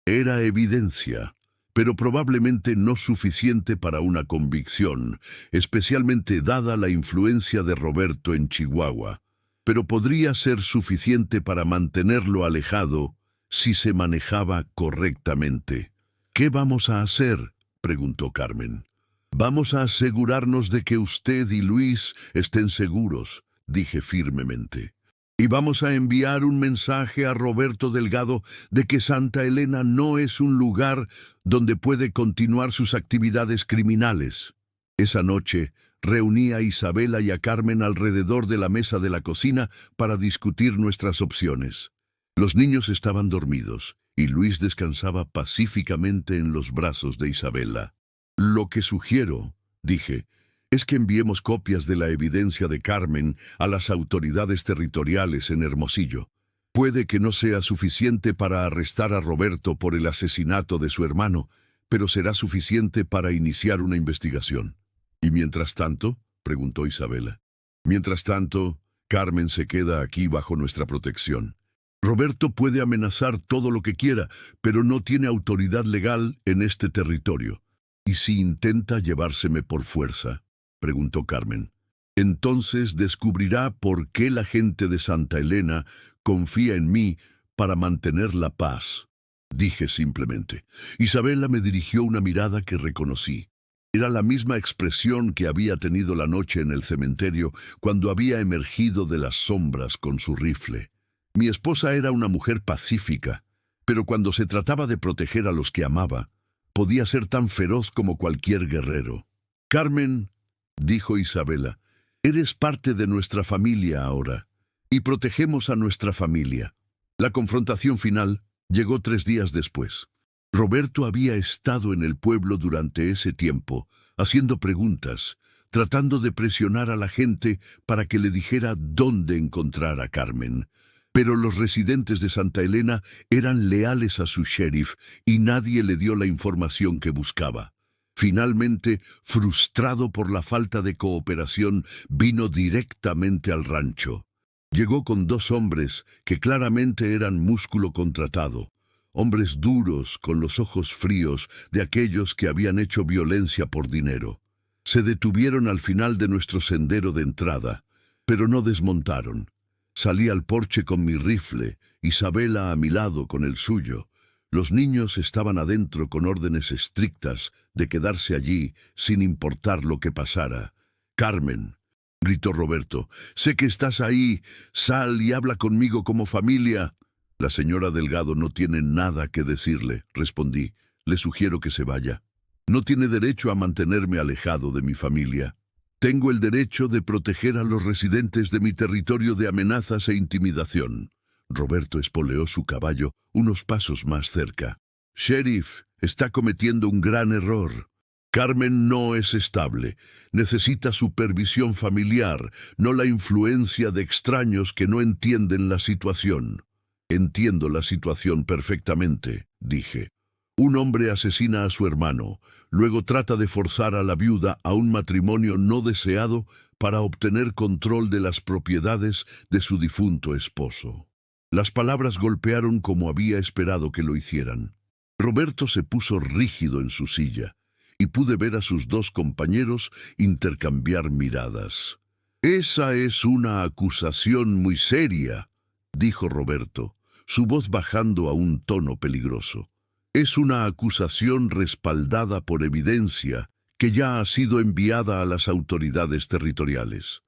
Era evidencia, pero probablemente no suficiente para una convicción, especialmente dada la influencia de Roberto en Chihuahua. Pero podría ser suficiente para mantenerlo alejado si se manejaba correctamente. ¿Qué vamos a hacer?, preguntó Carmen. Vamos a asegurarnos de que usted y Luis estén seguros, dije firmemente. Y vamos a enviar un mensaje a Roberto Delgado de que Santa Elena no es un lugar donde puede continuar sus actividades criminales. Esa noche reuní a Isabela y a Carmen alrededor de la mesa de la cocina para discutir nuestras opciones. Los niños estaban dormidos y Luis descansaba pacíficamente en los brazos de Isabela. Lo que sugiero, dije, es que enviemos copias de la evidencia de Carmen a las autoridades territoriales en Hermosillo. Puede que no sea suficiente para arrestar a Roberto por el asesinato de su hermano, pero será suficiente para iniciar una investigación. ¿Y mientras tanto?, preguntó Isabela. Mientras tanto, Carmen se queda aquí bajo nuestra protección. Roberto puede amenazar todo lo que quiera, pero no tiene autoridad legal en este territorio. ¿Y si intenta llevárseme por fuerza?, preguntó Carmen. Entonces descubrirá por qué la gente de Santa Elena confía en mí para mantener la paz, dije simplemente. Isabela me dirigió una mirada que reconocí. Era la misma expresión que había tenido la noche en el cementerio cuando había emergido de las sombras con su rifle. Mi esposa era una mujer pacífica, pero cuando se trataba de proteger a los que amaba, podía ser tan feroz como cualquier guerrero. Carmen, dijo Isabela, eres parte de nuestra familia ahora, y protegemos a nuestra familia. La confrontación final llegó 3 días después. Roberto había estado en el pueblo durante ese tiempo, haciendo preguntas, tratando de presionar a la gente para que le dijera dónde encontrar a Carmen. Pero los residentes de Santa Elena eran leales a su sheriff y nadie le dio la información que buscaba. Finalmente, frustrado por la falta de cooperación, vino directamente al rancho. Llegó con 2 hombres que claramente eran músculo contratado, hombres duros con los ojos fríos de aquellos que habían hecho violencia por dinero. Se detuvieron al final de nuestro sendero de entrada, pero no desmontaron. Salí al porche con mi rifle, Isabela a mi lado con el suyo. Los niños estaban adentro con órdenes estrictas de quedarse allí sin importar lo que pasara. «Carmen», gritó Roberto, «sé que estás ahí. Sal y habla conmigo como familia». «La señora Delgado no tiene nada que decirle», respondí. «Le sugiero que se vaya. No tiene derecho a mantenerme alejado de mi familia. Tengo el derecho de proteger a los residentes de mi territorio de amenazas e intimidación». Roberto espoleó su caballo unos pasos más cerca. «Sheriff, está cometiendo un gran error. Carmen no es estable. Necesita supervisión familiar, no la influencia de extraños que no entienden la situación». «Entiendo la situación perfectamente», dije. «Un hombre asesina a su hermano, luego trata de forzar a la viuda a un matrimonio no deseado para obtener control de las propiedades de su difunto esposo». Las palabras golpearon como había esperado que lo hicieran. Roberto se puso rígido en su silla, y pude ver a sus 2 compañeros intercambiar miradas. «Esa es una acusación muy seria», dijo Roberto, su voz bajando a un tono peligroso. «Es una acusación respaldada por evidencia que ya ha sido enviada a las autoridades territoriales».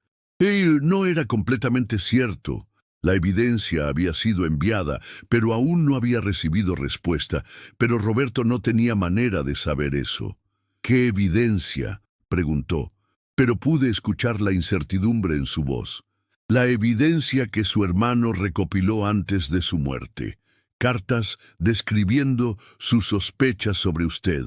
No era completamente cierto. La evidencia había sido enviada, pero aún no había recibido respuesta. Pero Roberto no tenía manera de saber eso. «¿Qué evidencia?», preguntó, pero pude escuchar la incertidumbre en su voz. «La evidencia que su hermano recopiló antes de su muerte. Cartas describiendo sus sospechas sobre usted.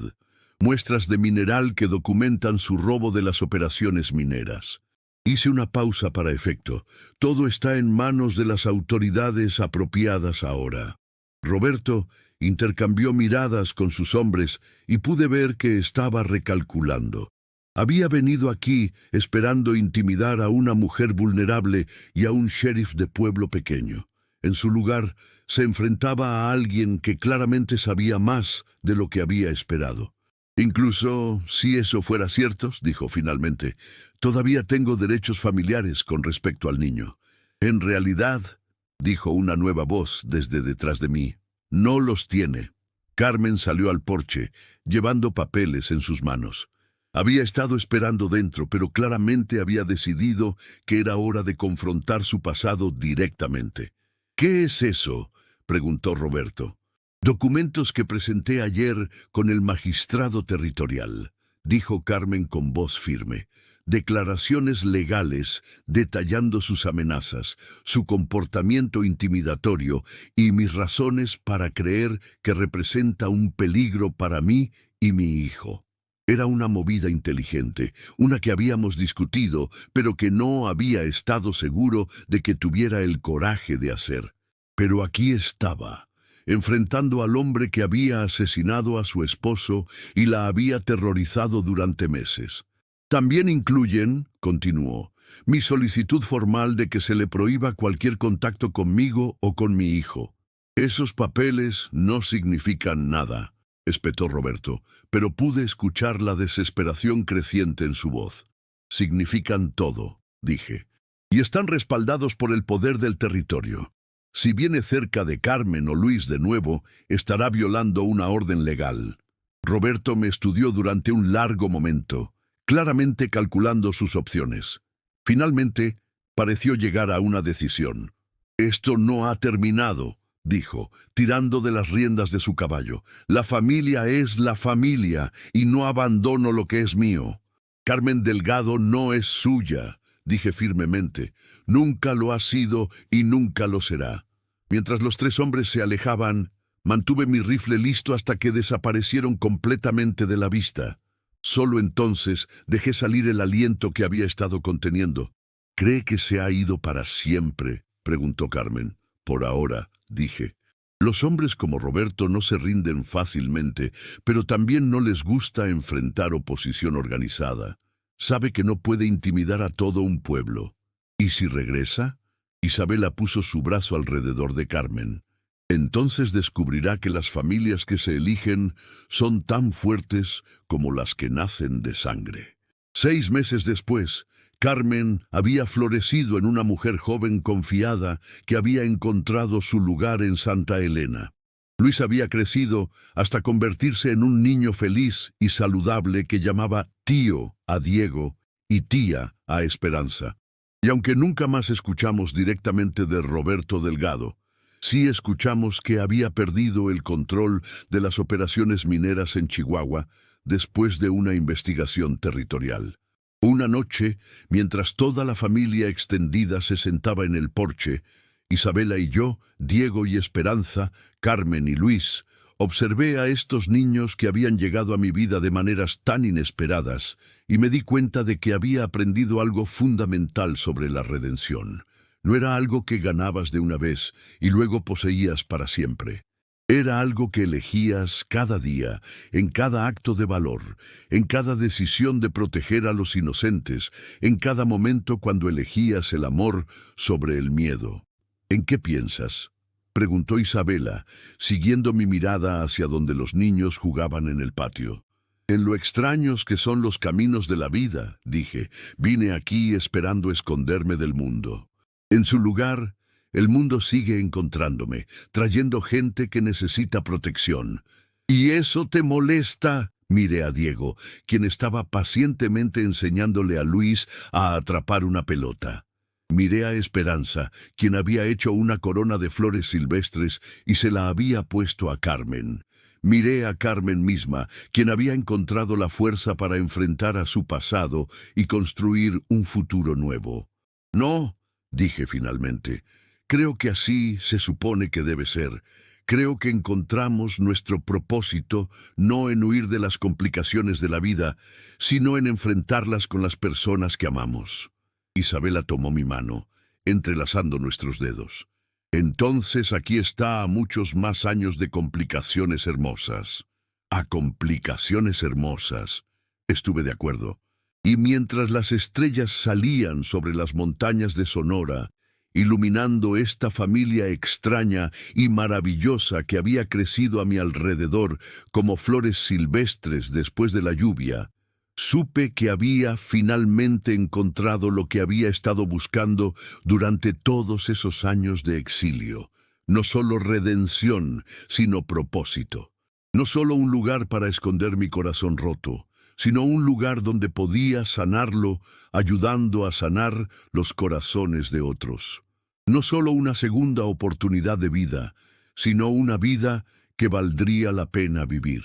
Muestras de mineral que documentan su robo de las operaciones mineras». Hice una pausa para efecto. «Todo está en manos de las autoridades apropiadas ahora». Roberto intercambió miradas con sus hombres y pude ver que estaba recalculando. Había venido aquí esperando intimidar a una mujer vulnerable y a un sheriff de pueblo pequeño. En su lugar, se enfrentaba a alguien que claramente sabía más de lo que había esperado. Incluso si eso fuera cierto, dijo finalmente, todavía tengo derechos familiares con respecto al niño. En realidad, dijo una nueva voz desde detrás de mí, no los tiene. Carmen salió al porche, llevando papeles en sus manos. Había estado esperando dentro, pero claramente había decidido que era hora de confrontar su pasado directamente. ¿Qué es eso?, preguntó Roberto. Documentos que presenté ayer con el magistrado territorial, dijo Carmen con voz firme. Declaraciones legales detallando sus amenazas, su comportamiento intimidatorio y mis razones para creer que representa un peligro para mí y mi hijo. Era una movida inteligente, una que habíamos discutido, pero que no había estado seguro de que tuviera el coraje de hacer. Pero aquí estaba, enfrentando al hombre que había asesinado a su esposo y la había aterrorizado durante meses. También incluyen, continuó, mi solicitud formal de que se le prohíba cualquier contacto conmigo o con mi hijo. Esos papeles no significan nada, espetó Roberto, pero pude escuchar la desesperación creciente en su voz. Significan todo, dije, y están respaldados por el poder del territorio. Si viene cerca de Carmen o Luis de nuevo, estará violando una orden legal. Roberto me estudió durante un largo momento, claramente calculando sus opciones. Finalmente, pareció llegar a una decisión. Esto no ha terminado, dijo, tirando de las riendas de su caballo. La familia es la familia, y no abandono lo que es mío. Carmen Delgado no es suya, dije firmemente. Nunca lo ha sido y nunca lo será. Mientras los tres hombres se alejaban, mantuve mi rifle listo hasta que desaparecieron completamente de la vista. Solo entonces dejé salir el aliento que había estado conteniendo. ¿Cree que se ha ido para siempre?, preguntó Carmen. Por ahora, dije. Los hombres como Roberto no se rinden fácilmente, pero también no les gusta enfrentar oposición organizada. Sabe que no puede intimidar a todo un pueblo. ¿Y si regresa? Isabela puso su brazo alrededor de Carmen. Entonces descubrirá que las familias que se eligen son tan fuertes como las que nacen de sangre. 6 meses después, Carmen había florecido en una mujer joven confiada que había encontrado su lugar en Santa Elena. Luis había crecido hasta convertirse en un niño feliz y saludable que llamaba tío a Diego y tía a Esperanza. Y aunque nunca más escuchamos directamente de Roberto Delgado, sí escuchamos que había perdido el control de las operaciones mineras en Chihuahua después de una investigación territorial. Una noche, mientras toda la familia extendida se sentaba en el porche, Isabela y yo, Diego y Esperanza, Carmen y Luis, observé a estos niños que habían llegado a mi vida de maneras tan inesperadas y me di cuenta de que había aprendido algo fundamental sobre la redención. No era algo que ganabas de una vez y luego poseías para siempre. Era algo que elegías cada día, en cada acto de valor, en cada decisión de proteger a los inocentes, en cada momento cuando elegías el amor sobre el miedo. ¿En qué piensas?, preguntó Isabela, siguiendo mi mirada hacia donde los niños jugaban en el patio. En lo extraños que son los caminos de la vida, dije, vine aquí esperando esconderme del mundo. En su lugar, el mundo sigue encontrándome, trayendo gente que necesita protección. ¿Y eso te molesta? Miré a Diego, quien estaba pacientemente enseñándole a Luis a atrapar una pelota. Miré a Esperanza, quien había hecho una corona de flores silvestres y se la había puesto a Carmen. Miré a Carmen misma, quien había encontrado la fuerza para enfrentar a su pasado y construir un futuro nuevo. No, dije finalmente. Creo que así se supone que debe ser. Creo que encontramos nuestro propósito no en huir de las complicaciones de la vida, sino en enfrentarlas con las personas que amamos. Isabela tomó mi mano, entrelazando nuestros dedos. Entonces aquí está a muchos más años de complicaciones hermosas. A complicaciones hermosas. Estuve de acuerdo. Y mientras las estrellas salían sobre las montañas de Sonora, iluminando esta familia extraña y maravillosa que había crecido a mi alrededor como flores silvestres después de la lluvia, supe que había finalmente encontrado lo que había estado buscando durante todos esos años de exilio. No solo redención, sino propósito. No solo un lugar para esconder mi corazón roto, sino un lugar donde podía sanarlo, ayudando a sanar los corazones de otros. No solo una segunda oportunidad de vida, sino una vida que valdría la pena vivir.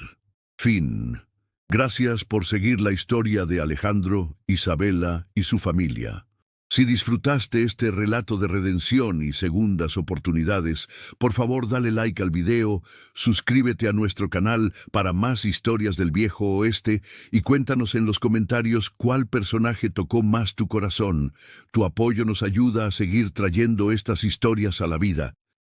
Fin. Gracias por seguir la historia de Alejandro, Isabela y su familia. Si disfrutaste este relato de redención y segundas oportunidades, por favor dale like al video, suscríbete a nuestro canal para más historias del Viejo Oeste y cuéntanos en los comentarios cuál personaje tocó más tu corazón. Tu apoyo nos ayuda a seguir trayendo estas historias a la vida.